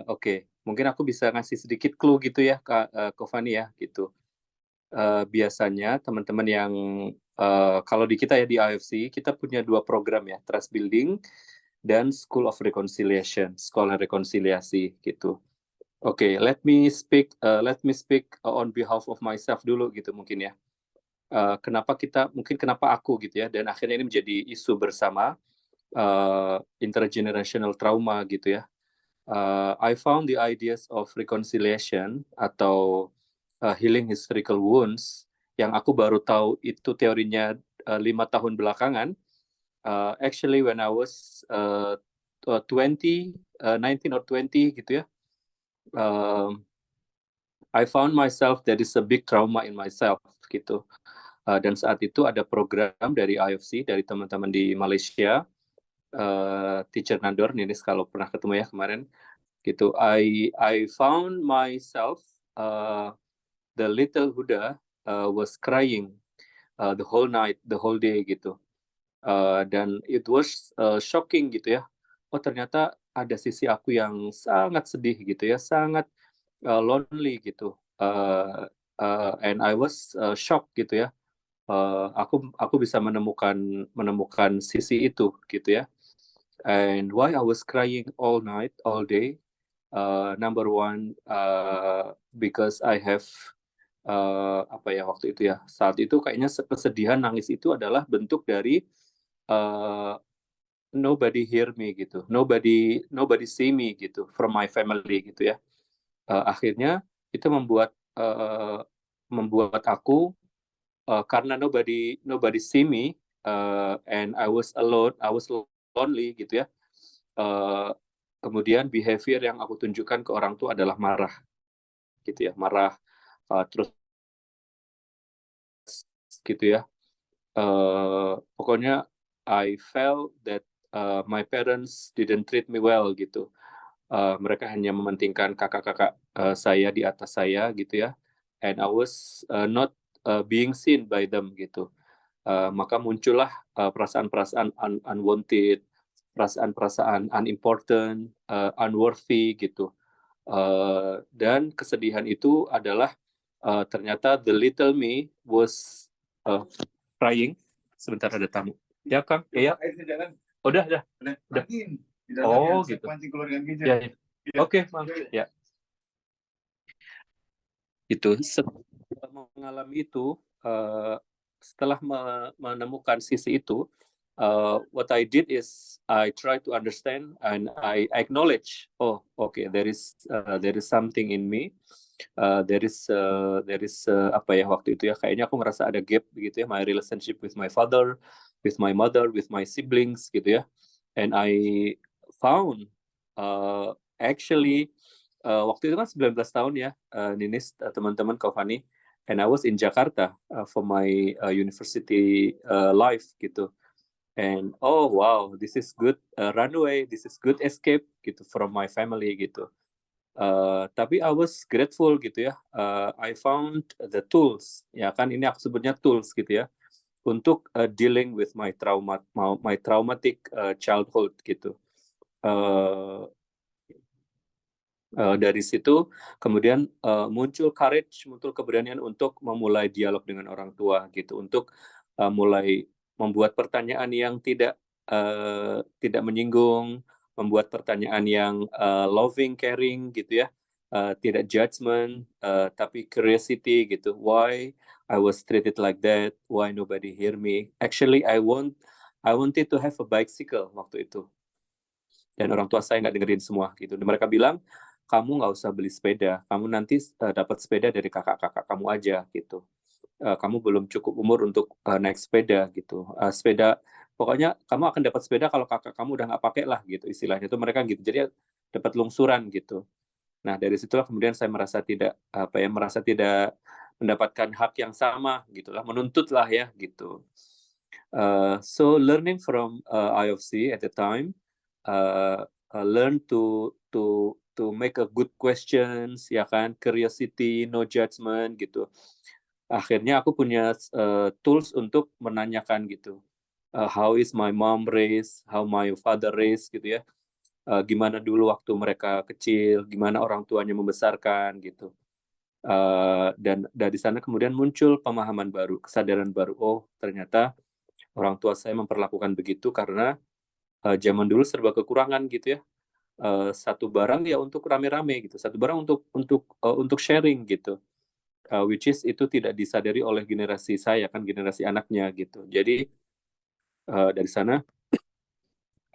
Oke, mungkin aku bisa ngasih sedikit clue gitu ya, Kak Fani ya, gitu. Biasanya teman-teman yang kalau di kita ya di IFC kita punya 2 program ya, Trust Building dan School of Reconciliation, sekolah rekonsiliasi gitu. Oke, let me speak on behalf of myself dulu gitu mungkin ya. Kenapa aku gitu ya, dan akhirnya ini menjadi isu bersama intergenerational trauma gitu ya. I found the ideas of reconciliation atau healing historical wounds yang aku baru tahu itu teorinya 5 tahun belakangan. Actually when I was 19 or 20 gitu ya. I found myself there is a big trauma in myself gitu. Dan saat itu ada program dari IFC, dari teman-teman di Malaysia, Teacher Nandor, Ninis kalau pernah ketemu ya kemarin, gitu. I found myself the little Huda was crying the whole night, the whole day gitu. Dan it was shocking gitu ya. Oh ternyata ada sisi aku yang sangat sedih gitu ya, sangat lonely gitu. And I was shocked gitu ya. Aku bisa menemukan sisi itu gitu ya. And why I was crying all night, all day. Number one, because I have apa ya waktu itu ya. Saat itu kayaknya kesedihan, nangis itu adalah bentuk dari nobody hear me gitu, nobody see me gitu from my family gitu ya. Akhirnya itu membuat aku karena nobody see me and I was alone, I was lonely gitu ya. Kemudian behavior yang aku tunjukkan ke orang tua adalah marah gitu ya, marah terus gitu ya. Pokoknya I felt that my parents didn't treat me well gitu. Mereka hanya mementingkan kakak-kakak saya di atas saya gitu ya. And I was not being seen by them gitu. Maka muncullah perasaan-perasaan unwanted, perasaan-perasaan unimportant, unworthy gitu. Dan kesedihan itu adalah ternyata the little me was crying. Sebentar ada tamu. Ya Kang, ya. Udah. Oh gitu. Ya. Oke, ya. Itu setelah mengalami itu, setelah menemukan sisi itu, what I did is I try to understand and I acknowledge. Oh, okay, there is something in me. There is apa ya waktu itu ya, kayaknya aku merasa ada gap gitu ya, my relationship with my father, with my mother, with my siblings gitu ya. And I found actually waktu itu kan 19 tahun ya, Ninis, teman-teman, Kofani, and I was in Jakarta for my university life gitu. And oh wow, this is good runway, this is good escape gitu from my family gitu. Tapi I was grateful gitu ya. I found the tools, ya kan ini aku sebutnya tools gitu ya, untuk dealing with my traumatic childhood gitu. Dari situ kemudian muncul courage, muncul keberanian untuk memulai dialog dengan orang tua gitu, untuk mulai membuat pertanyaan yang tidak menyinggung, membuat pertanyaan yang loving, caring gitu ya, tidak judgment, tapi curiosity gitu. Why I was treated like that? Why nobody hear me? Actually, I wanted to have a bicycle waktu itu. Dan orang tua saya nggak dengerin semua gitu. Dan mereka bilang, kamu nggak usah beli sepeda, kamu nanti dapat sepeda dari kakak-kakak kamu aja gitu. Kamu belum cukup umur untuk naik sepeda gitu. Sepeda, pokoknya kamu akan dapat sepeda kalau kakak kamu udah nggak pakai lah gitu istilahnya itu mereka gitu. Jadi dapat lungsuran gitu. Nah dari situlah kemudian saya merasa tidak mendapatkan hak yang sama gitulah, menuntut lah ya gitu. So learning from IOFC at the time, learn to make a good questions, ya kan, curiosity, no judgment gitu. Akhirnya aku punya tools untuk menanyakan gitu, how is my mom raised, how my father raised gitu ya, gimana dulu waktu mereka kecil, gimana orang tuanya membesarkan gitu. Dan dari sana kemudian muncul pemahaman baru, kesadaran baru, oh ternyata orang tua saya memperlakukan begitu karena zaman dulu serba kekurangan gitu ya. Satu barang ya untuk rame-rame gitu, satu barang untuk sharing gitu, which is itu tidak disadari oleh generasi saya kan, generasi anaknya gitu. Jadi dari sana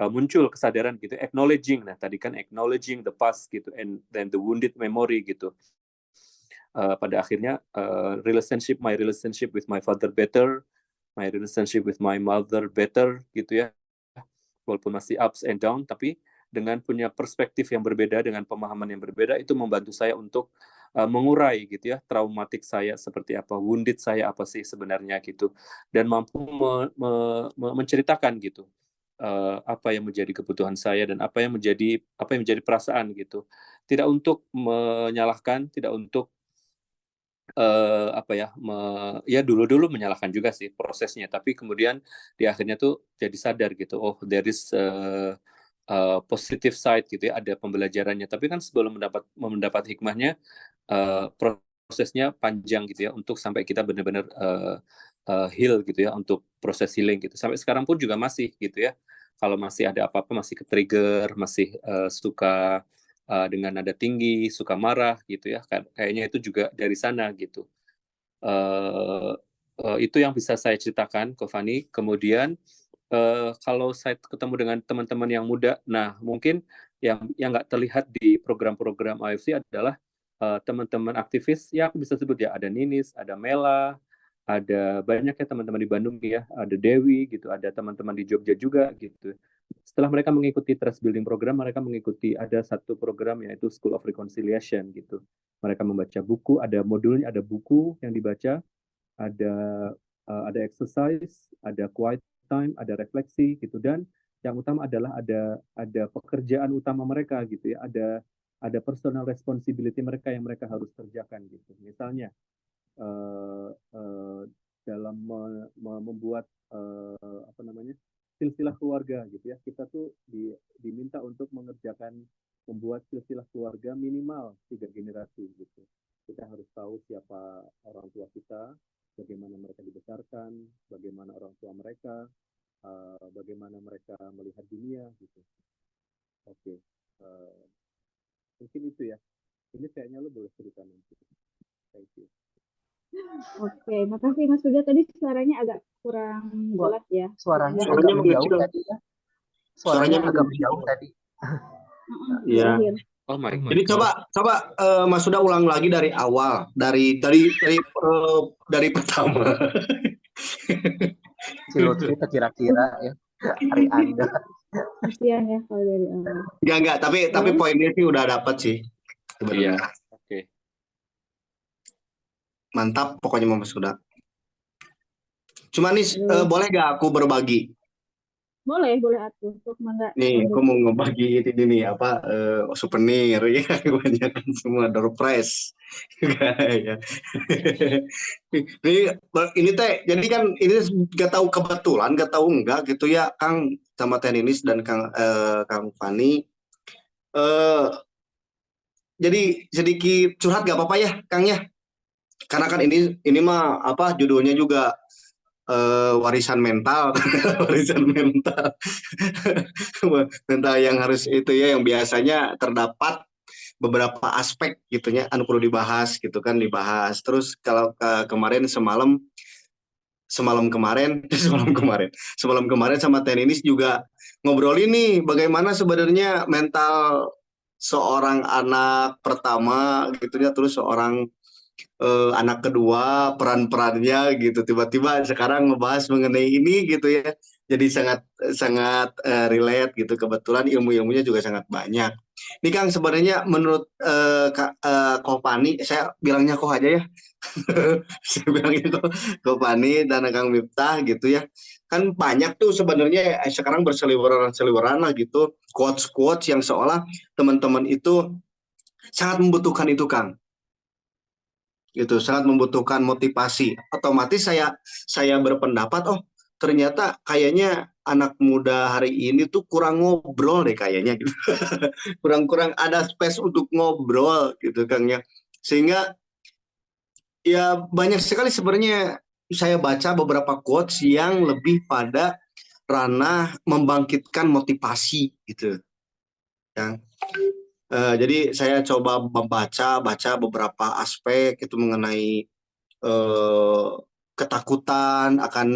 muncul kesadaran gitu, acknowledging. Nah tadi kan acknowledging the past gitu, and then the wounded memory gitu. Pada akhirnya my relationship with my father better, my relationship with my mother better gitu ya, walaupun masih ups and down, tapi dengan punya perspektif yang berbeda, dengan pemahaman yang berbeda, itu membantu saya untuk mengurai gitu ya, traumatik saya seperti apa, wounded saya apa sih sebenarnya gitu, dan mampu menceritakan gitu apa yang menjadi kebutuhan saya dan apa yang menjadi perasaan gitu. Tidak untuk menyalahkan, tidak untuk ya dulu menyalahkan juga sih prosesnya, tapi kemudian di akhirnya tuh jadi sadar gitu, oh there is positive side gitu ya, ada pembelajarannya. Tapi kan sebelum mendapat hikmahnya, prosesnya panjang gitu ya untuk sampai kita benar-benar heal gitu ya, untuk proses healing gitu. Sampai sekarang pun juga masih gitu ya. Kalau masih ada apa-apa masih ke-trigger, masih suka dengan nada tinggi, suka marah gitu ya. Kayaknya itu juga dari sana gitu. Itu yang bisa saya ceritakan ke Fani. Kemudian kalau saya ketemu dengan teman-teman yang muda, nah mungkin yang nggak terlihat di program-program AFC adalah teman-teman aktivis, ya aku bisa sebut ya, ada Ninis, ada Mela, ada banyak ya teman-teman di Bandung ya, ada Dewi gitu, ada teman-teman di Jogja juga gitu. Setelah mereka mengikuti Trust Building Program, mereka mengikuti ada satu program yaitu School of Reconciliation gitu. Mereka membaca buku, ada modulnya, ada buku yang dibaca, ada exercise, ada quiet time, ada refleksi gitu, dan yang utama adalah ada pekerjaan utama mereka gitu ya, ada personal responsibility mereka yang mereka harus kerjakan gitu. Misalnya dalam membuat silsilah keluarga gitu ya, kita tuh diminta untuk membuat silsilah keluarga minimal 3 generasi gitu. Kita harus tahu siapa orang tua kita, bagaimana mereka dibesarkan, bagaimana orang tua mereka, bagaimana mereka melihat dunia gitu. Oke. Mungkin itu ya. Ini kayaknya lo boleh cerita nanti. Thank you. Oke, makasih Mas Huda. Tadi suaranya agak kurang jelas ya. Suaranya Jadi, agak Suaranya menjauh mengecil. tadi ya. Suaranya Suaranya agak mengecil. menjauh tadi. Iya. terakhir. Oh my Jadi God. coba Mas Huda ulang lagi dari awal, dari pertama. Si Lutfi kira-kira ya hari Anda. Kasihan ya kalau dari awal. Enggak, tapi poinnya sih udah dapat sih sebenarnya. Iya. Oke. Mantap pokoknya Mas Huda. Cuma nih boleh gak aku berbagi? Boleh atuh. Untuk mangga. Nih aku mau ngebagi ini nih souvenir ya, kebanyakan semua door prize. Ya. ini teh, jadi kan ini gak tahu kebetulan, gak tahu enggak gitu ya Kang sama Teninis dan Kang Fani. Jadi sedikit curhat gak apa-apa ya Kang ya? Karena kan ini mah judulnya juga warisan mental. Warisan mental. Mental yang harus itu ya, yang biasanya terdapat beberapa aspek gitu ya, perlu dibahas gitu kan, dibahas. Terus kalau semalam kemarin sama Teninis juga ngobrolin nih bagaimana sebenarnya mental seorang anak pertama gitu ya, terus seorang anak kedua, peran-perannya gitu. Tiba-tiba sekarang ngebahas mengenai ini gitu ya, jadi sangat relate gitu. Kebetulan ilmu-ilmunya juga sangat banyak. Ini Kang, sebenarnya menurut Ko Fani, saya bilangnya Ko aja ya. Saya bilangnya Ko Fani dan Kang Miftah gitu ya, kan banyak tuh sebenarnya sekarang berseliweran lah gitu, quotes yang seolah teman-teman itu sangat membutuhkan itu Kang, gitu, sangat membutuhkan motivasi. Otomatis saya berpendapat, oh ternyata kayaknya anak muda hari ini tuh kurang ngobrol deh kayaknya gitu. kurang ada space untuk ngobrol gitu Kang ya, sehingga ya banyak sekali sebenarnya saya baca beberapa quotes yang lebih pada ranah membangkitkan motivasi gitu ya. Jadi saya coba baca beberapa aspek itu mengenai ketakutan akan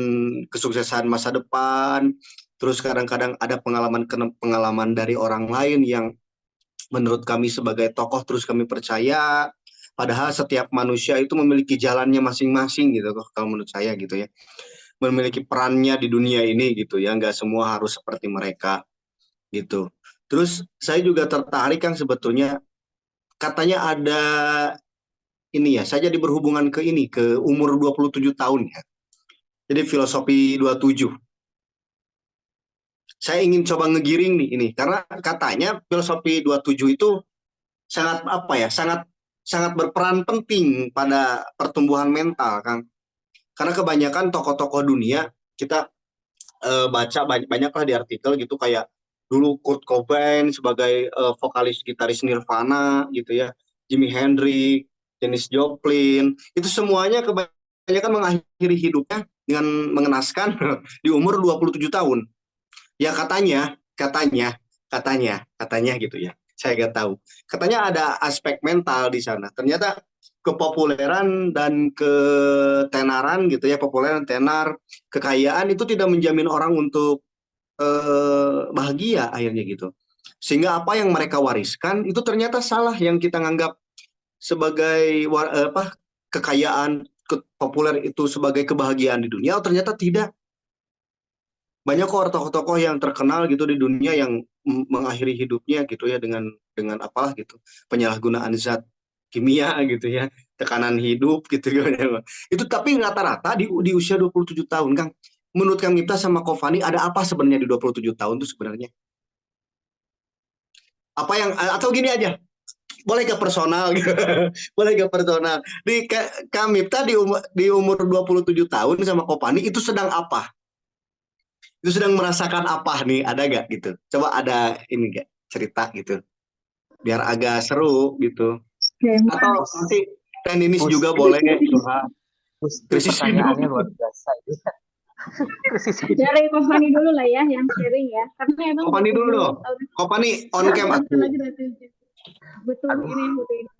kesuksesan masa depan. Terus kadang-kadang ada pengalaman dari orang lain yang menurut kami sebagai tokoh terus kami percaya. Padahal setiap manusia itu memiliki jalannya masing-masing gitu kalau menurut saya gitu ya. Memiliki perannya di dunia ini gitu ya. Nggak semua harus seperti mereka gitu. Terus saya juga tertarik Kang, sebetulnya katanya ada ini ya, saya jadi berhubungan ke umur 27 tahun ya. Jadi filosofi 27. saya ingin coba ngegiring nih ini karena katanya filosofi 27 itu sangat apa ya, sangat sangat berperan penting pada pertumbuhan mental, Kang. Karena kebanyakan tokoh-tokoh dunia kita baca banyak lah di artikel gitu kayak dulu Kurt Cobain sebagai vokalis gitaris Nirvana gitu ya, Jimi Hendrix, Janis Joplin, itu semuanya kebanyakan mengakhiri hidupnya dengan mengenaskan di umur 27 tahun. Ya katanya gitu ya. Saya nggak tahu. Katanya ada aspek mental di sana. Ternyata kepopuleran dan ketenaran gitu ya, populer dan tenar, kekayaan itu tidak menjamin orang untuk bahagia akhirnya gitu. Sehingga apa yang mereka wariskan itu ternyata salah yang kita nganggap sebagai kekayaan populer itu sebagai kebahagiaan di dunia, oh, ternyata tidak. Banyak kok tokoh-tokoh yang terkenal gitu di dunia yang mengakhiri hidupnya gitu ya dengan apalah gitu, penyalahgunaan zat kimia gitu ya, tekanan hidup gitu ya. Itu tapi rata-rata di usia 27 tahun, Kang. Menurut Kang Miftah sama Kofani ada apa sebenarnya di 27 tahun itu sebenarnya? Apa yang atau gini aja, boleh ke personal gitu. Boleh ke personal. Kang Miftah di umur 27 tahun sama Kofani itu sedang apa? Itu sedang merasakan apa nih, ada gak gitu, coba ada ini gak cerita gitu biar agak seru gitu, Oke, atau Gus, nanti Ninis Gus, juga boleh curhat Gus, ini krisis hidup. pertanyaannya luar biasa ini. Krisis hidup. dari Kofani dulu lah ya yang sharing ya. Karena emang Kopani dulu 27 dong, tahun Kopani on cam bentar aku. lagi 27. Betul Aduh, ini betul ini.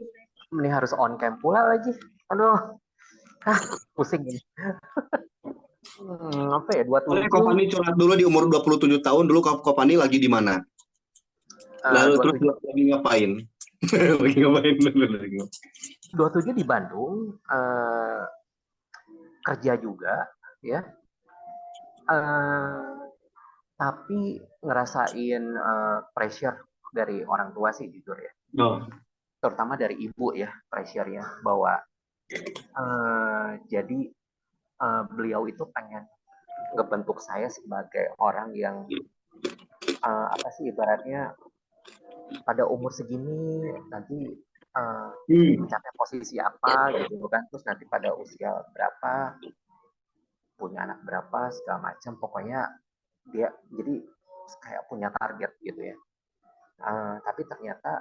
ini harus on cam pula lagi. Aduh, pusing ini. Apa ya, Boleh 27, Kopani curhat dulu di umur 27 tahun dulu, Kopani lagi di mana, lalu terus 27, lagi ngapain. Lagi ngapain dulu lagi 27 di Bandung, kerja juga, ya. Tapi ngerasain pressure dari orang tua sih jujur ya. oh. Terutama dari ibu ya, pressure-nya bahwa jadi beliau itu pengen ngebentuk saya sebagai orang yang apa sih ibaratnya pada umur segini nanti mencapai posisi apa gitu kan, terus nanti pada usia berapa punya anak berapa segala macam, pokoknya dia jadi kayak punya target gitu ya. Tapi ternyata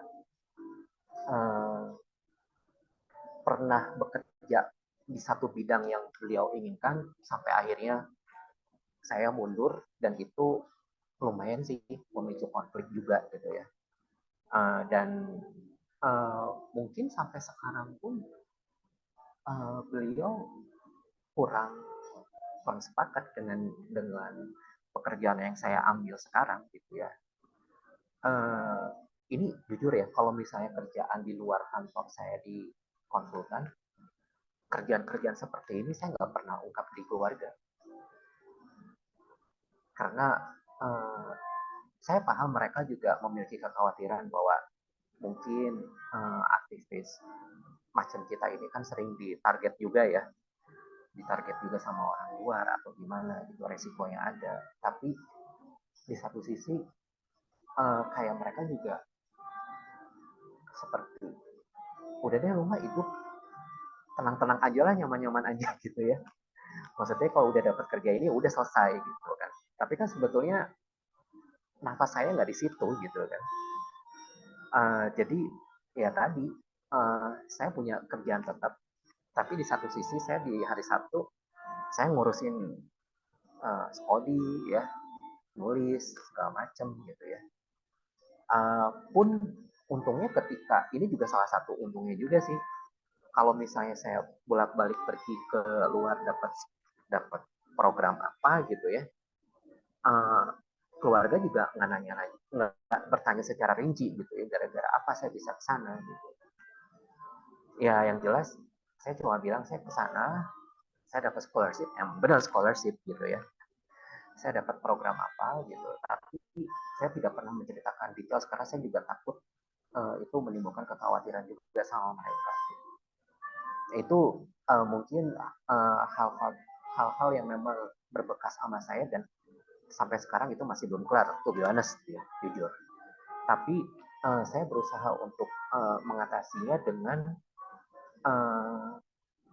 pernah bekerja di satu bidang yang beliau inginkan sampai akhirnya saya mundur, dan itu lumayan sih memicu konflik juga gitu ya. Dan mungkin sampai sekarang pun beliau kurang sepakat dengan pekerjaan yang saya ambil sekarang gitu ya. Ini jujur ya, kalau misalnya kerjaan di luar kantor saya di konsultan, kerjaan-kerjaan seperti ini saya nggak pernah ungkap di keluarga. Karena saya paham mereka juga memiliki kekhawatiran bahwa mungkin aktivis macam kita ini kan sering ditarget juga ya, ditarget juga sama orang luar atau gimana gitu, resikonya ada. Tapi di satu sisi kayak mereka juga seperti udah deh rumah hidup tenang-tenang aja lah, nyaman-nyaman aja gitu ya. Maksudnya kalau udah dapat kerja ini udah selesai gitu kan. Tapi kan sebetulnya nafas saya nggak di situ gitu kan. Jadi ya tadi saya punya kerjaan tetap, tapi di satu sisi saya di hari Sabtu saya ngurusin skodi ya, nulis segala macam gitu ya. Pun untungnya ketika ini juga salah satu untungnya juga sih, kalau misalnya saya bolak-balik pergi ke luar dapat program apa gitu ya, keluarga juga nggak bertanya secara rinci gitu ya, gara-gara apa saya bisa ke sana gitu. Ya yang jelas saya cuma bilang saya ke sana, saya dapat scholarship, yang benar scholarship gitu ya. Saya dapat program apa gitu, tapi saya tidak pernah menceritakan detail karena saya juga takut itu menimbulkan kekhawatiran juga sama mereka. Itu mungkin hal-hal yang memang berbekas sama saya, dan sampai sekarang itu masih belum kelar, to be honest ya, jujur. Tapi saya berusaha untuk mengatasinya dengan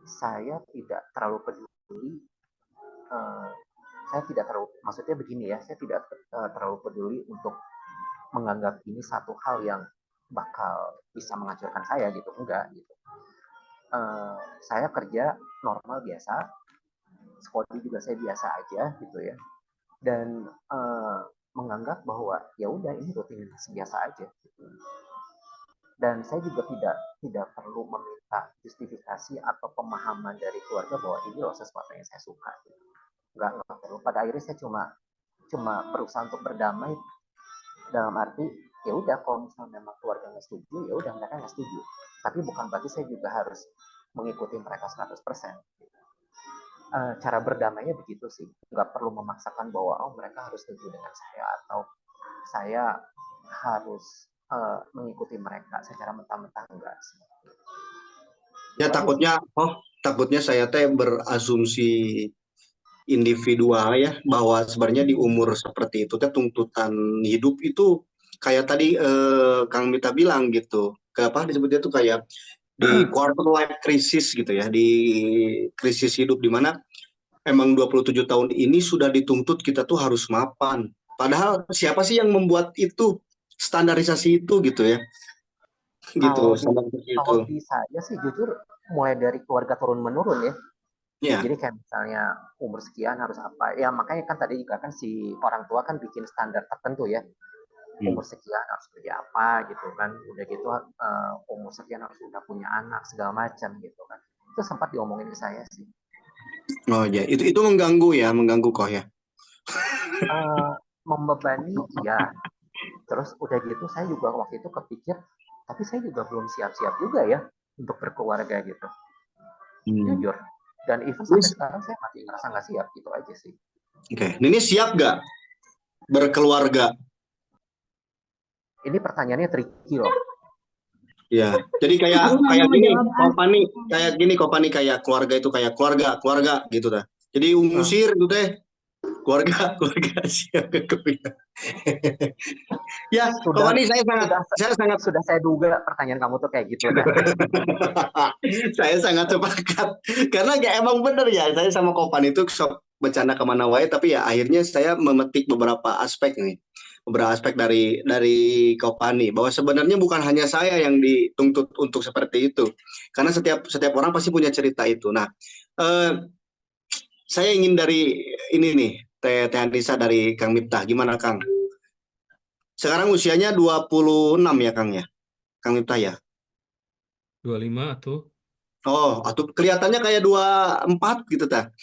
saya tidak terlalu peduli. Saya tidak terlalu, maksudnya begini ya, saya tidak terlalu peduli untuk menganggap ini satu hal yang bakal bisa menghancurkan saya gitu, enggak gitu. Saya kerja normal biasa, sekolah juga saya biasa aja gitu ya, dan menganggap bahwa ya udah ini rutinitas biasa aja gitu. Dan saya juga tidak perlu meminta justifikasi atau pemahaman dari keluarga bahwa ini loh sesuatu yang saya suka gitu. Nggak perlu. Pada akhirnya saya cuma berusaha untuk berdamai, dalam arti ya udah kalau misalnya memang keluarga nggak setuju, ya udah mereka nggak setuju, tapi bukan berarti saya juga harus mengikuti mereka 100%. Cara berdamainya begitu sih, nggak perlu memaksakan bahwa mereka harus setuju dengan saya atau saya harus mengikuti mereka secara mentah-mentah, enggak sih. Ya takutnya saya teh berasumsi individual ya, bahwa sebenarnya di umur seperti itu teh tuntutan hidup itu kayak tadi Kang Mita bilang gitu, ke apa disebutnya tuh kayak di quarter life crisis gitu ya, di krisis hidup di mana emang 27 tahun ini sudah dituntut kita tuh harus mapan. Padahal siapa sih yang membuat itu, standarisasi itu gitu ya. Gitu, Kalau di saya sih jujur mulai dari keluarga turun menurun ya. Ya. Jadi kayak misalnya umur sekian harus apa. Ya makanya kan tadi juga kan si orang tua kan bikin standar tertentu ya. Umur sekian harus kerja apa gitu kan. Udah gitu umur sekian harus udah punya anak segala macam gitu kan. Itu sempat diomongin ke saya sih. Oh ya, itu mengganggu kok ya. Membebani ya. Terus udah gitu saya juga waktu itu kepikir, tapi saya juga belum siap-siap juga ya untuk berkeluarga gitu. Jujur. Dan even sampai sekarang saya masih ngerasa nggak siap gitu aja sih. Oke, ini siap nggak berkeluarga? Ini pertanyaannya tricky loh. Ya, jadi kayak gini, Kopani kayak keluarga itu kayak keluarga gitu dah. Jadi ngusir gitu deh. Keluarga siap ke keluarga. Ya, Kopani sudah saya duga pertanyaan kamu tuh kayak gitu dah. Saya sangat sepakat karena ya emang bener ya, saya sama Kopani itu sok bercanda kemana wae, tapi ya akhirnya saya memetik beberapa aspek dari Kopani bahwa sebenarnya bukan hanya saya yang dituntut untuk seperti itu, karena setiap orang pasti punya cerita itu. Nah, saya ingin dari ini nih, Teh Anissa dari Kang Miftah, gimana Kang? Sekarang usianya 26 ya Kang ya? Kang Miftah ya? 25 atau? Oh, atau kelihatannya kayak 24 gitu ta?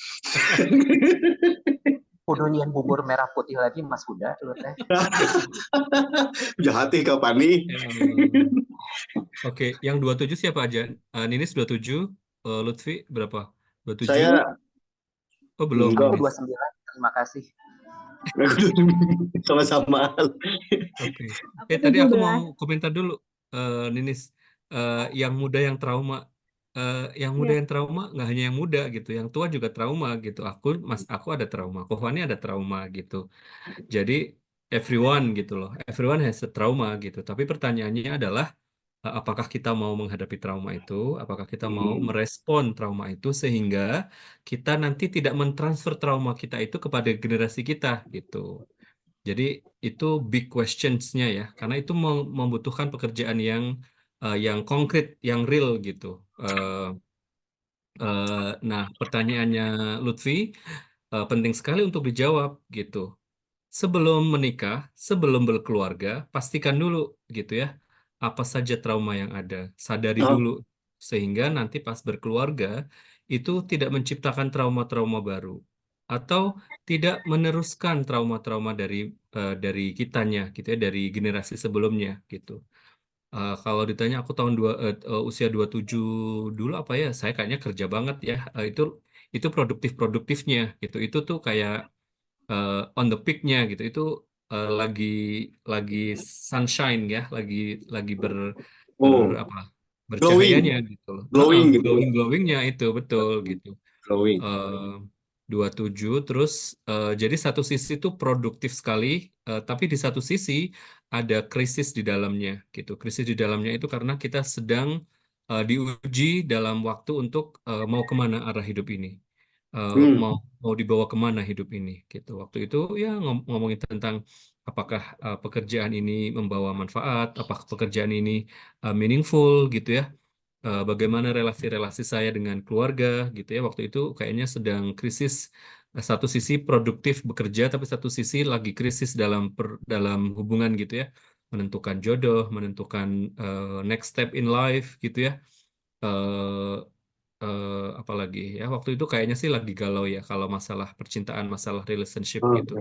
Kudunian bubur merah putih lagi Mas Huda lu teh. Jahat nih Kopani. Oke, yang 27 siapa aja? Ninis 27, Lutfi berapa? 27? Saya belum. Aku 29, terima kasih. Sama-sama. Oke. Tadi aku mau komentar dulu, Ninis. Yang muda yang trauma. Yang muda yang trauma nggak hanya yang muda gitu, yang tua juga trauma gitu. Aku ada trauma, Kofani ada trauma gitu. Jadi everyone gitu loh, everyone has a trauma gitu. Tapi pertanyaannya adalah apakah kita mau menghadapi trauma itu, apakah kita mau merespon trauma itu sehingga kita nanti tidak mentransfer trauma kita itu kepada generasi kita gitu. Jadi itu big questions-nya ya, karena itu membutuhkan pekerjaan yang konkret, yang real gitu. Nah, pertanyaannya Lutfi penting sekali untuk dijawab gitu. Sebelum menikah, sebelum berkeluarga, pastikan dulu gitu ya, apa saja trauma yang ada. Sadari dulu sehingga nanti pas berkeluarga itu tidak menciptakan trauma-trauma baru atau tidak meneruskan trauma-trauma dari kitanya gitu ya, dari generasi sebelumnya gitu. Kalau ditanya aku usia 27 dulu apa ya? Saya kayaknya kerja banget ya. Itu produktifnya gitu. Itu tuh kayak on the peak-nya gitu. Itu lagi sunshine ya, lagi bercahayanya gitu loh. Glowing gitu. Glowingnya itu betul gitu. Glowing. 27. Terus jadi satu sisi itu produktif sekali, tapi di satu sisi ada krisis di dalamnya gitu. Krisis di dalamnya itu karena kita sedang diuji dalam waktu untuk mau kemana arah hidup ini. Mau mau dibawa kemana hidup ini gitu. Waktu itu ya ngomongin tentang apakah pekerjaan ini membawa manfaat, apakah pekerjaan ini meaningful gitu ya. Bagaimana relasi-relasi saya dengan keluarga gitu ya. Waktu itu kayaknya sedang krisis. Satu sisi produktif bekerja, tapi satu sisi lagi krisis dalam hubungan gitu ya. Menentukan jodoh, menentukan next step in life gitu ya. Eh, Apalagi ya waktu itu kayaknya sih lagi galau ya kalau masalah percintaan, masalah relationship gitu.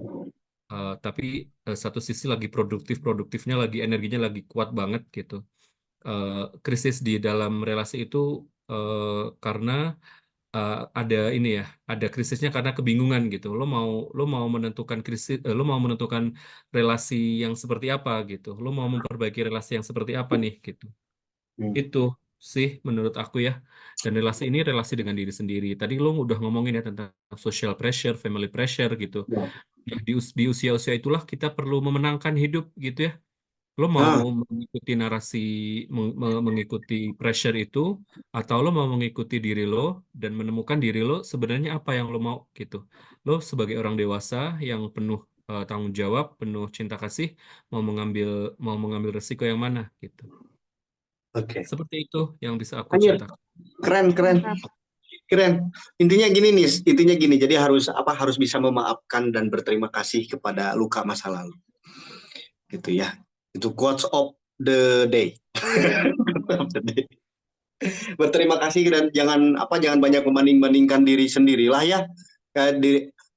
Tapi satu sisi lagi produktifnya lagi energinya lagi kuat banget gitu. Krisis di dalam relasi itu karena ada ini ya, ada krisisnya karena kebingungan gitu. Lo mau menentukan lo mau menentukan relasi yang seperti apa gitu. Lo mau memperbaiki relasi yang seperti apa nih gitu. Itu sih menurut aku ya. Dan relasi ini relasi dengan diri sendiri. Tadi lo udah ngomongin ya tentang social pressure, family pressure gitu. Ya, di usia-usia itulah kita perlu memenangkan hidup gitu ya. Lo mau mengikuti narasi, mengikuti pressure itu, atau lo mau mengikuti diri lo dan menemukan diri lo sebenarnya apa yang lo mau gitu. Lo sebagai orang dewasa yang penuh tanggung jawab, penuh cinta kasih, mau mengambil resiko yang mana gitu. Oke. Seperti itu yang bisa aku Anjir, ceritakan. keren. Intinya gini, jadi harus bisa memaafkan dan berterima kasih kepada luka masa lalu. Gitu ya. Itu quotes of the day. Berterima kasih dan jangan banyak membanding-bandingkan diri sendirilah ya.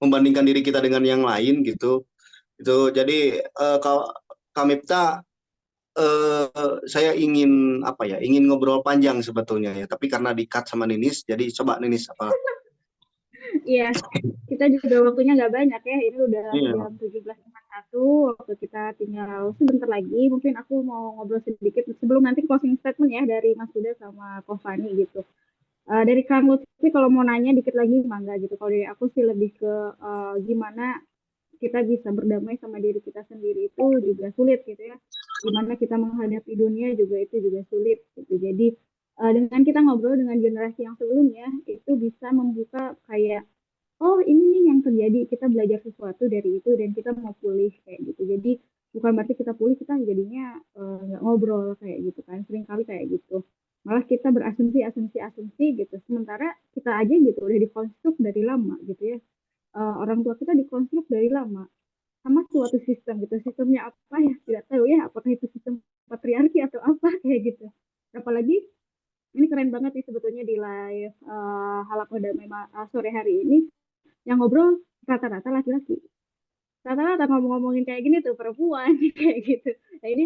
Membandingkan diri kita dengan yang lain gitu. Itu jadi Kamipta saya ingin ngobrol panjang sebetulnya ya, tapi karena di-cut sama Ninis, jadi coba Ninis apa? Iya, kita juga waktunya nggak banyak ya. Ini udah jam 17.41. Waktu kita tinggal sebentar lagi. Mungkin aku mau ngobrol sedikit sebelum nanti closing statement ya dari Mas Huda sama Kofani gitu. Dari Kang Lutfi kalau mau nanya dikit lagi mangga gitu. Kalau dari aku sih lebih ke gimana kita bisa berdamai sama diri kita sendiri itu juga sulit gitu ya. Gimana kita menghadapi dunia juga itu juga sulit gitu. Jadi dengan kita ngobrol dengan generasi yang sebelumnya itu bisa membuka kayak oh ini nih yang terjadi, kita belajar sesuatu dari itu dan kita mau pulih kayak gitu. Jadi bukan berarti kita pulih kita jadinya nggak ngobrol kayak gitu kan, sering kali kayak gitu. Malah kita berasumsi gitu, sementara kita aja gitu udah dikonstruk dari lama gitu ya. Orang tua kita dikonstruk dari lama sama suatu sistem gitu, sistemnya apa ya tidak tahu ya, apakah itu sistem patriarki atau apa kayak gitu. Apalagi ini keren banget nih sebetulnya di live Halakoh Damai sore hari ini yang ngobrol rata-rata laki-laki. Rata-rata ngomong-ngomongin kayak gini tuh perempuan kayak gitu. Nah ini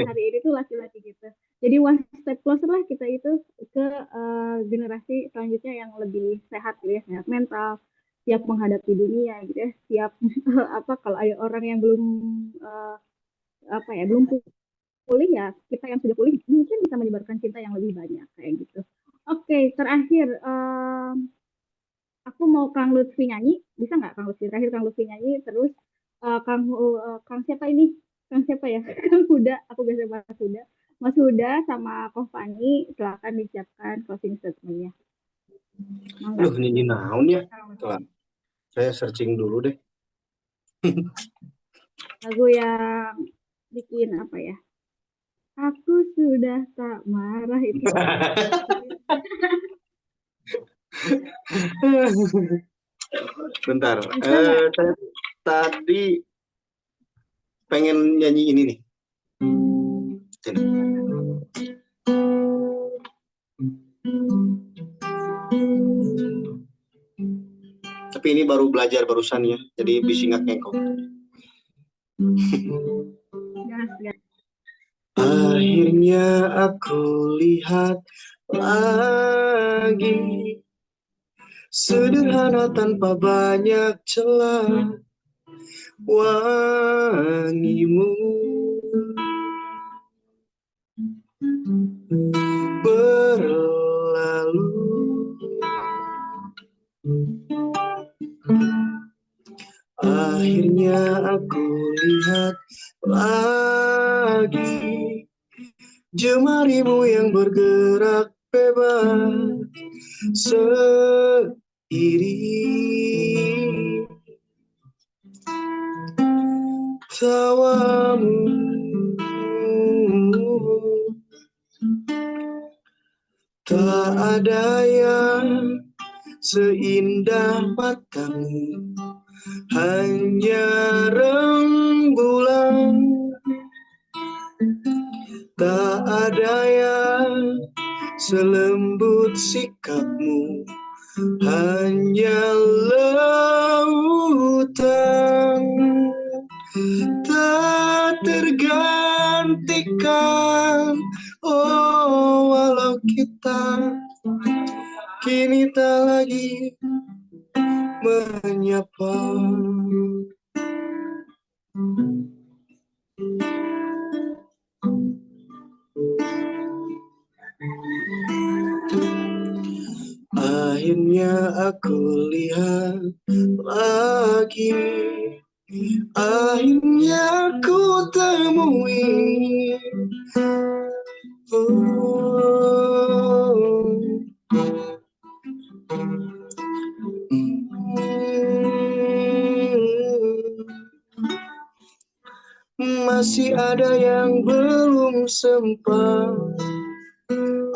hari ini tuh laki-laki gitu. Jadi one step closer lah kita itu ke generasi selanjutnya yang lebih sehat gitu ya, sehat mental, siap menghadapi dunia gitu ya, siap apa kalau ada orang yang belum uh, belum pulih ya, kita yang sudah pulih mungkin bisa menyebarkan cinta yang lebih banyak kayak gitu. Oke, terakhir aku mau Kang Lutfi nyanyi, bisa nggak Kang Lutfi? Terakhir Kang Lutfi nyanyi, terus Kang siapa ini? Kang siapa ya? Kang Huda, aku biasa Mas Huda. Mas Huda sama Koh Fani, silakan disiapkan closing statement-nya. Aduh, ini naon ya? Saya searching dulu deh. Lagu yang bikin apa ya? Aku sudah tak marah itu. Bentar, saya tadi pengen nyanyi ini nih. Tapi ini baru belajar barusan ya, jadi bisa nggak ngengkok. Akhirnya aku lihat lagi sederhana tanpa banyak celah wangimu berlalu Akhirnya aku lihat lagi jemarimu yang bergerak bebas seiring tawamu. Tak ada yang seindah matamu, hanya rembulan. Tak ada yang selembut sikapmu, hanya lautan. Tak tergantikan, oh walau kita kini tak lagi menyapa. Akhirnya aku lihat lagi, akhirnya aku temui. Masih ada yang belum sempat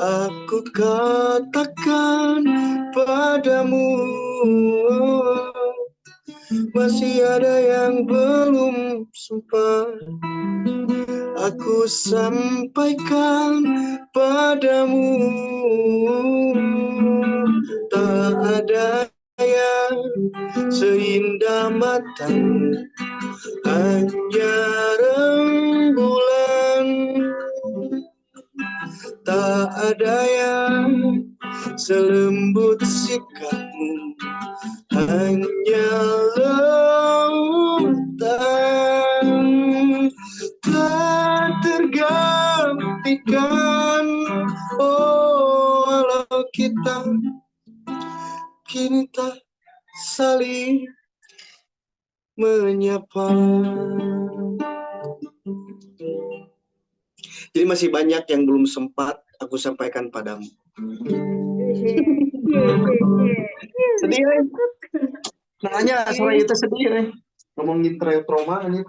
aku katakan padamu. Masih ada yang belum sempat aku sampaikan padamu. Tak ada yang seindah matamu, hanya rembulan. Tak ada yang selembut sikapmu, hanya lautan. Tak tergantikan, oh walau kita kini tak saling menyapa. Jadi masih banyak yang belum sempat aku sampaikan padamu. Sedih ya? Nanya sore itu sedih ya? Ngomongin trauma nih.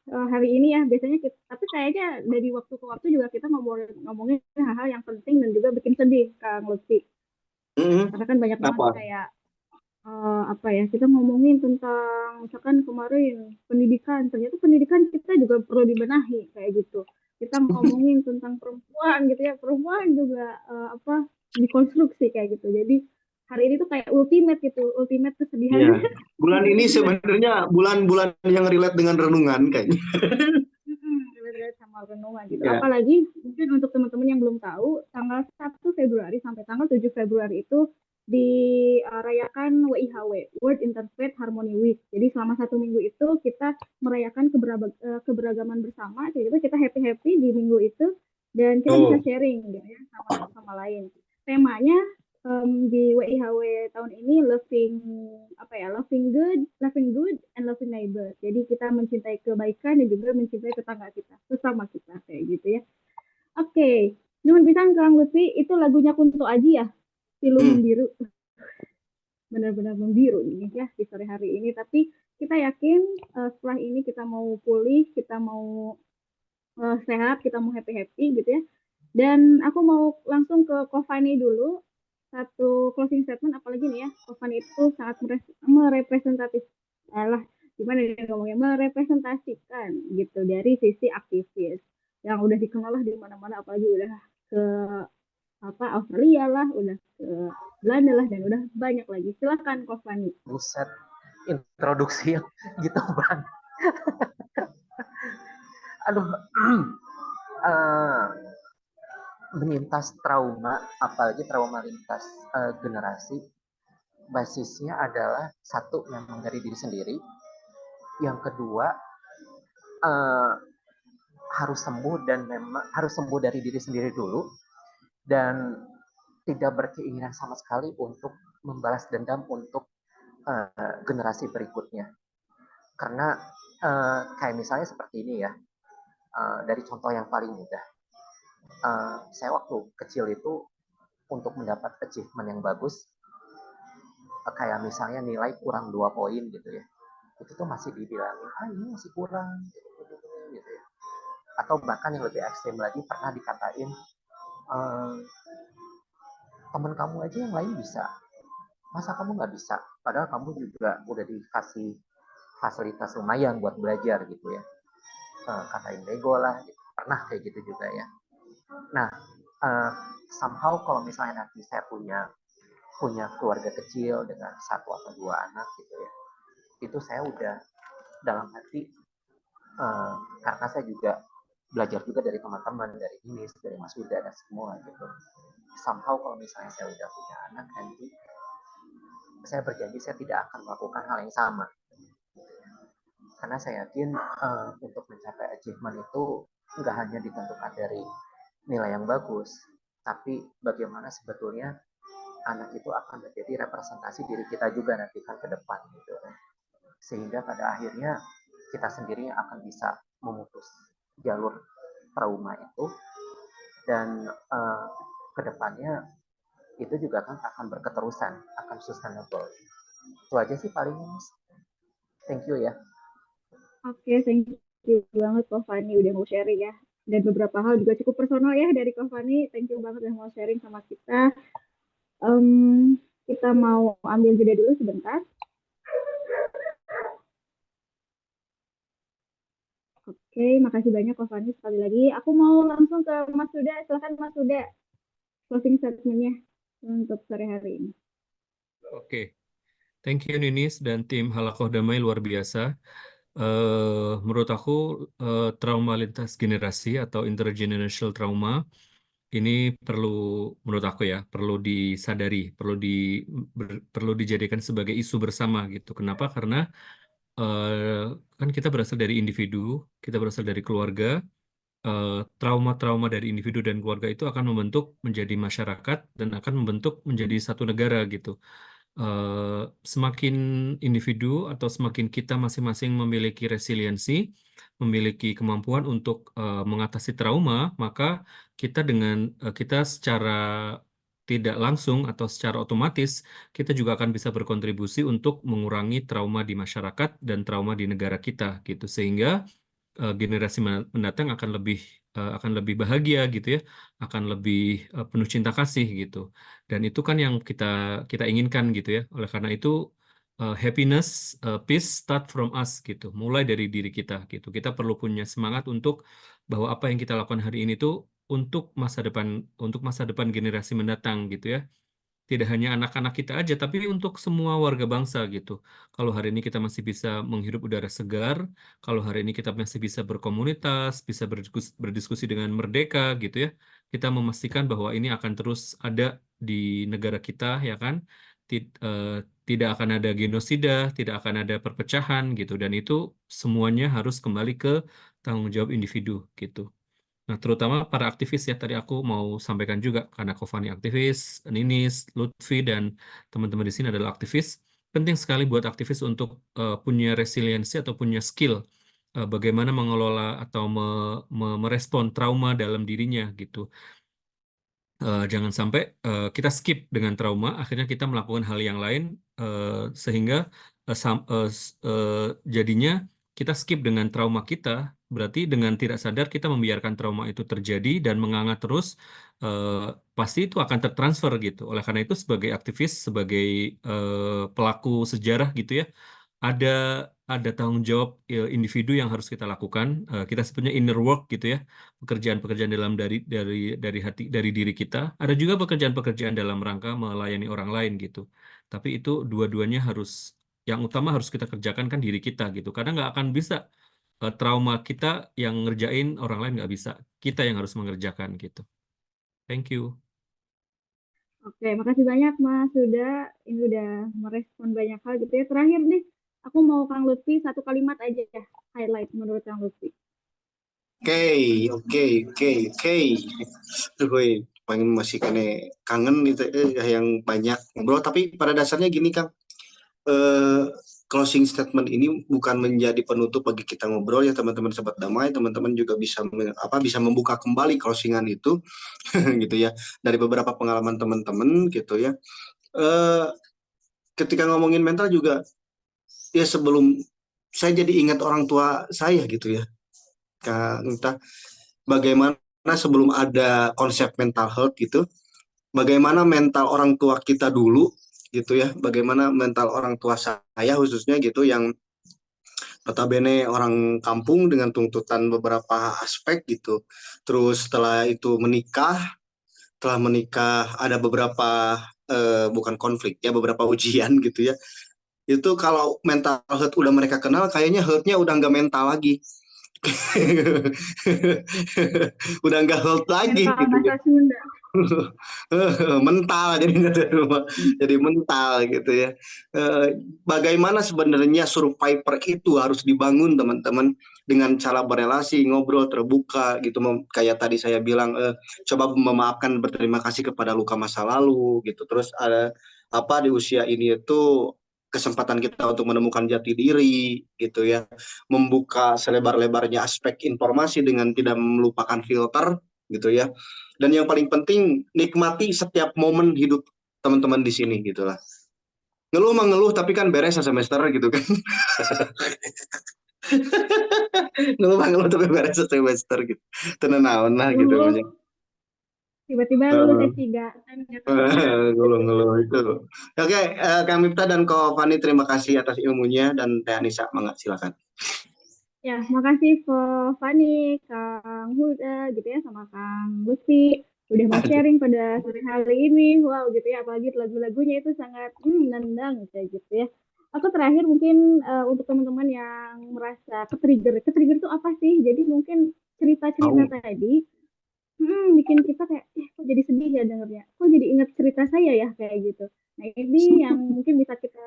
Hari ini ya biasanya kita, tapi kayaknya dari waktu ke waktu juga kita ngomongin hal-hal yang penting dan juga bikin sedih, Kang Lutfi. Karena kan banyak banget Apa? kayak apa ya, kita ngomongin tentang misalkan kemarin pendidikan, ternyata pendidikan kita juga perlu dibenahi kayak gitu. Kita ngomongin tentang perempuan gitu ya, perempuan juga apa dikonstruksi kayak gitu. Jadi hari ini tuh kayak ultimate kesedihan. Iya. Bulan ini sebenarnya bulan-bulan yang relate dengan renungan kayaknya. Relate sama renungan gitu. Ya. Apalagi mungkin untuk teman-teman yang belum tahu, tanggal 1 Februari sampai tanggal 7 Februari itu dirayakan WIHW, World Interfaith Harmony Week. Jadi selama 1 minggu itu kita merayakan keberagaman bersama, jadi kita happy di minggu itu dan kita bisa sharing gitu ya sama lain. Temanya di WIHW tahun ini loving good and loving neighbor. Jadi kita mencintai kebaikan dan juga mencintai tetangga kita, sesama kita kayak gitu ya. Oke, Nuhun pisan Kang Lutfi, itu lagunya Kunto Aji ya? Pilu membiru, benar-benar membiru ini ya di sore hari ini. Tapi kita yakin setelah ini kita mau pulih, kita mau sehat, kita mau happy gitu ya. Dan aku mau langsung ke Kofani dulu, satu closing statement. Apalagi nih ya, Kofani itu sangat merepresentatif, gimana dia ngomongnya, merepresentasikan gitu dari sisi aktivis yang udah dikenal lah di mana-mana, apalagi udah ke Australia lah, udah ke Belanda lah, dan udah banyak lagi. Silakan Kofani. Buset, introduksi yang gitu banget. Aduh, menyintas trauma, apalagi trauma lintas generasi, basisnya adalah satu, memang dari diri sendiri. Yang kedua, harus sembuh, dan memang harus sembuh dari diri sendiri dulu, dan tidak berkeinginan sama sekali untuk membalas dendam, untuk generasi berikutnya. Karena kayak misalnya seperti ini ya, dari contoh yang paling mudah. Saya waktu kecil itu untuk mendapat achievement yang bagus, kayak misalnya nilai kurang 2 poin gitu ya, itu tuh masih dibilangin, ini masih kurang, gitu ya. Atau bahkan yang lebih ekstrem lagi, pernah dikatain, temen kamu aja yang lain bisa, masa kamu nggak bisa? Padahal kamu juga udah dikasih fasilitas lumayan buat belajar gitu ya. Katain bego lah, gitu. Pernah kayak gitu juga ya. Nah, somehow kalau misalnya nanti saya punya keluarga kecil dengan 1 atau 2 anak gitu ya, itu saya udah dalam hati, karena saya juga belajar juga dari teman-teman, dari Inis, dari Mas Huda dan semua gitu. Somehow kalau misalnya saya udah punya anak nanti, saya berjanji saya tidak akan melakukan hal yang sama. Karena saya yakin untuk mencapai achievement itu nggak hanya ditentukan dari nilai yang bagus, tapi bagaimana sebetulnya anak itu akan menjadi representasi diri kita juga nanti kan ke depan gitu. Sehingga pada akhirnya kita sendiri akan bisa memutus jalur trauma itu, dan kedepannya itu juga kan akan berketerusan, akan sustainable. Itu aja sih paling. Thank you ya. Oke, thank you banget Kak Fani udah mau sharing ya. Dan beberapa hal juga cukup personal ya dari Kak Fani. Thank you banget udah mau sharing sama kita. Kita mau ambil jeda dulu sebentar. Oke, makasih banyak Kak Fani sekali lagi. Aku mau langsung ke Mas Huda. Silakan Mas Huda, closing statement-nya untuk sore hari ini. Oke, thank you Ninis dan tim Halakoh Damai luar biasa. Menurut aku trauma lintas generasi atau intergenerational trauma ini menurut aku ya, perlu disadari, perlu dijadikan sebagai isu bersama gitu. Kenapa? Karena kan kita berasal dari individu, kita berasal dari keluarga. Trauma-trauma dari individu dan keluarga itu akan membentuk menjadi masyarakat dan akan membentuk menjadi satu negara gitu. Semakin individu atau semakin kita masing-masing memiliki resiliensi, memiliki kemampuan untuk mengatasi trauma, maka kita secara tidak langsung atau secara otomatis kita juga akan bisa berkontribusi untuk mengurangi trauma di masyarakat dan trauma di negara kita gitu, sehingga generasi mendatang akan lebih bahagia gitu ya, akan lebih penuh cinta kasih gitu. Dan itu kan yang kita inginkan gitu ya. Oleh karena itu happiness, peace start from us gitu. Mulai dari diri kita gitu. Kita perlu punya semangat untuk bahwa apa yang kita lakukan hari ini tuh untuk masa depan generasi mendatang gitu ya. Tidak hanya anak-anak kita aja, tapi untuk semua warga bangsa gitu. Kalau hari ini kita masih bisa menghirup udara segar, kalau hari ini kita masih bisa berkomunitas, bisa berdiskusi dengan merdeka gitu ya, kita memastikan bahwa ini akan terus ada di negara kita, ya kan? Tidak akan ada genosida, tidak akan ada perpecahan gitu, dan itu semuanya harus kembali ke tanggung jawab individu gitu. Nah, terutama para aktivis ya, tadi aku mau sampaikan juga, karena Kofani aktivis, Ninis, Lutfi, dan teman-teman di sini adalah aktivis. Penting sekali buat aktivis untuk punya resiliensi atau punya skill bagaimana mengelola atau merespon trauma dalam dirinya gitu. Jangan sampai kita skip dengan trauma, akhirnya kita melakukan hal yang lain sehingga jadinya kita skip dengan trauma kita, berarti dengan tidak sadar kita membiarkan trauma itu terjadi dan menganga terus, pasti itu akan tertransfer gitu. Oleh karena itu sebagai aktivis, sebagai pelaku sejarah gitu ya, ada tanggung jawab individu yang harus kita lakukan. Kita sebutnya inner work gitu ya, pekerjaan-pekerjaan dalam dari hati, dari diri kita. Ada juga pekerjaan-pekerjaan dalam rangka melayani orang lain gitu. Tapi itu dua-duanya yang utama harus kita kerjakan kan diri kita gitu. Karena nggak akan bisa trauma kita yang ngerjain, orang lain nggak bisa. Kita yang harus mengerjakan gitu. Thank you. Oke, makasih banyak Mas sudah ini udah merespon banyak hal gitu ya. Terakhir nih, aku mau Kang Lutfi satu kalimat aja ya, highlight menurut Kang Lutfi. Oke. Tuh, gue pengen masih kangen itu yang banyak ngobrol, tapi pada dasarnya gini Kang, closing statement ini bukan menjadi penutup bagi kita ngobrol ya teman-teman sahabat damai, teman-teman juga bisa bisa membuka kembali closingan itu gitu ya dari beberapa pengalaman teman-teman gitu ya. Ketika ngomongin mental juga ya sebelum saya jadi ingat orang tua saya gitu ya. Entah bagaimana sebelum ada konsep mental health gitu, bagaimana mental orang tua kita dulu gitu ya, bagaimana mental orang tua saya khususnya gitu yang notabene orang kampung dengan tuntutan beberapa aspek gitu. Terus setelah itu setelah menikah ada beberapa bukan konflik ya, beberapa ujian gitu ya. Itu kalau mental health udah mereka kenal, kayaknya health-nya udah nggak mental lagi. Udah nggak health lagi Mental gitu ya. bahasa Sunda. Mental jadi mental gitu ya. Bagaimana sebenarnya survivor itu harus dibangun teman-teman dengan cara berelasi, ngobrol terbuka gitu, kayak tadi saya bilang coba memaafkan, berterima kasih kepada luka masa lalu gitu. Terus ada apa di usia ini itu kesempatan kita untuk menemukan jati diri gitu ya, membuka selebar-lebarnya aspek informasi dengan tidak melupakan filter gitu ya. Dan yang paling penting nikmati setiap momen hidup teman-teman di sini gitulah. Ngeluh mah ngeluh tapi kan beres semester gitu kan. Ngeluh mah ngeluh tapi beres semester gitu. Tenan-naon lah gitu Ngeluh, banyak. tiba-tiba lulus S3 kan gitu. Ngeluh-ngeluh itu. Oke, Kang Miftah dan Ko Fani terima kasih atas ilmunya dan Teh Anissa mangga silakan. Ya, makasih ke Fani, Kang Huda gitu ya, sama Kang Lutfi udah mau sharing pada sore hari ini. Wow gitu ya, apalagi lagu-lagunya itu sangat nendang kayak gitu ya. Aku terakhir mungkin untuk teman-teman yang merasa ke-trigger itu apa sih? Jadi mungkin cerita-cerita tadi bikin kita kayak, kok jadi sedih ya dengernya. Kok jadi ingat cerita saya ya kayak gitu. Nah ini yang mungkin bisa kita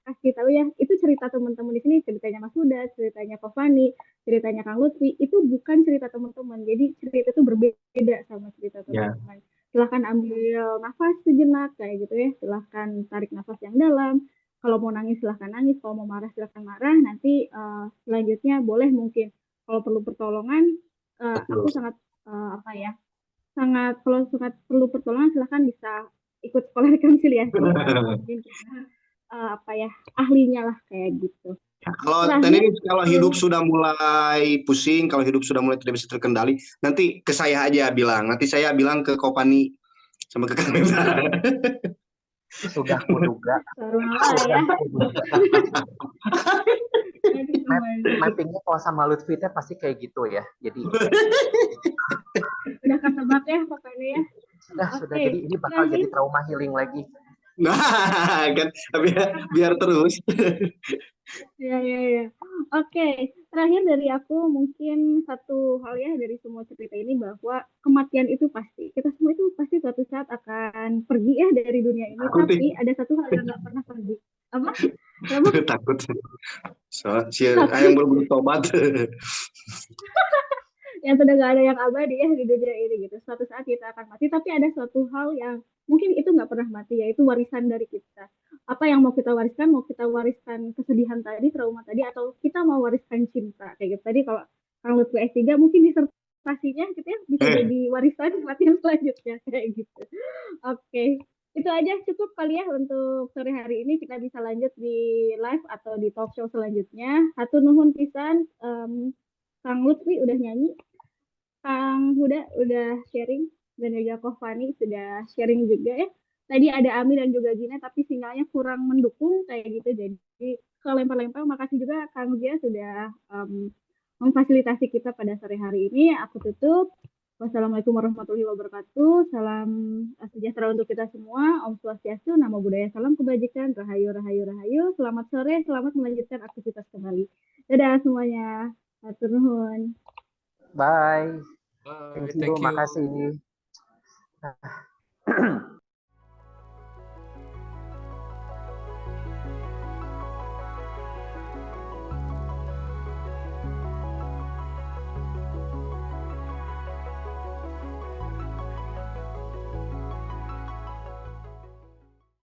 kasih tahu ya, itu cerita teman-teman di sini, ceritanya Mas Huda, ceritanya Kak Fani, ceritanya Kang Lutfi, itu bukan cerita teman-teman. Jadi cerita itu berbeda sama cerita teman-teman. Silahkan ambil nafas sejenak kayak gitu ya. Silahkan tarik nafas yang dalam. Kalau mau nangis silahkan nangis, kalau mau marah silahkan marah. Nanti selanjutnya boleh mungkin kalau perlu pertolongan, aku sangat apa ya, kalau sangat perlu pertolongan silahkan bisa ikut sekolah rekonsiliasi karena mungkin kita apa ya, ahlinya lah kayak gitu. Kalau Terakhir, kalau hidup sudah mulai pusing, kalau hidup sudah mulai tidak bisa terkendali, nanti ke saya aja bilang. Nanti saya bilang ke Kopani sama ke Kang Miftah. Sudah kuduga. malah ya. Mappingnya kalau sama Lutfi teh pasti kayak gitu ya. Jadi Udah ketebak ya pokoknya ya. sudah. Jadi ini bakal jadi trauma healing lagi. Nah, kan biar terus. Ya. Oke, terakhir dari aku mungkin satu hal ya dari semua cerita ini, bahwa kematian itu pasti. Kita semua itu pasti suatu saat akan pergi ya dari dunia ini. Tapi ada satu hal yang nggak pernah pergi. Apa? Takut. Si ayam berburu tobat. Yang sudah gak ada yang abadi ya di dunia ini gitu. Suatu saat kita akan mati, tapi ada suatu hal yang mungkin itu nggak pernah mati, yaitu warisan dari kita. Apa yang mau kita wariskan? Mau kita wariskan kesedihan tadi, trauma tadi, atau kita mau wariskan cinta kayak gitu. Tadi kalau Kang Lutfi S3 mungkin disertasinya gitu ya, bisa jadi warisan pelatihan selanjutnya kayak gitu. Oke. Itu aja cukup kali ya untuk sore hari ini. Kita bisa lanjut di live atau di talk show selanjutnya. Hatur nuhun pisan. Kang Lutfi udah nyanyi, Kang Huda udah sharing, dan juga Ko Fani sudah sharing juga ya. Tadi ada Ami dan juga Gina, tapi sinyalnya kurang mendukung kayak gitu. Jadi kelempar-lempar. Makasih juga Kang Zia sudah memfasilitasi kita pada sore hari ini. Aku tutup. Wassalamualaikum warahmatullahi wabarakatuh. Salam sejahtera untuk kita semua. Om Swastiastu, Namo Buddhaya, salam kebajikan, rahayu, rahayu, rahayu. Selamat sore, selamat melanjutkan aktivitas kembali. Dadah semuanya. Hatur nuhun. Bye. Bye, Thank you. thank you. Makasih.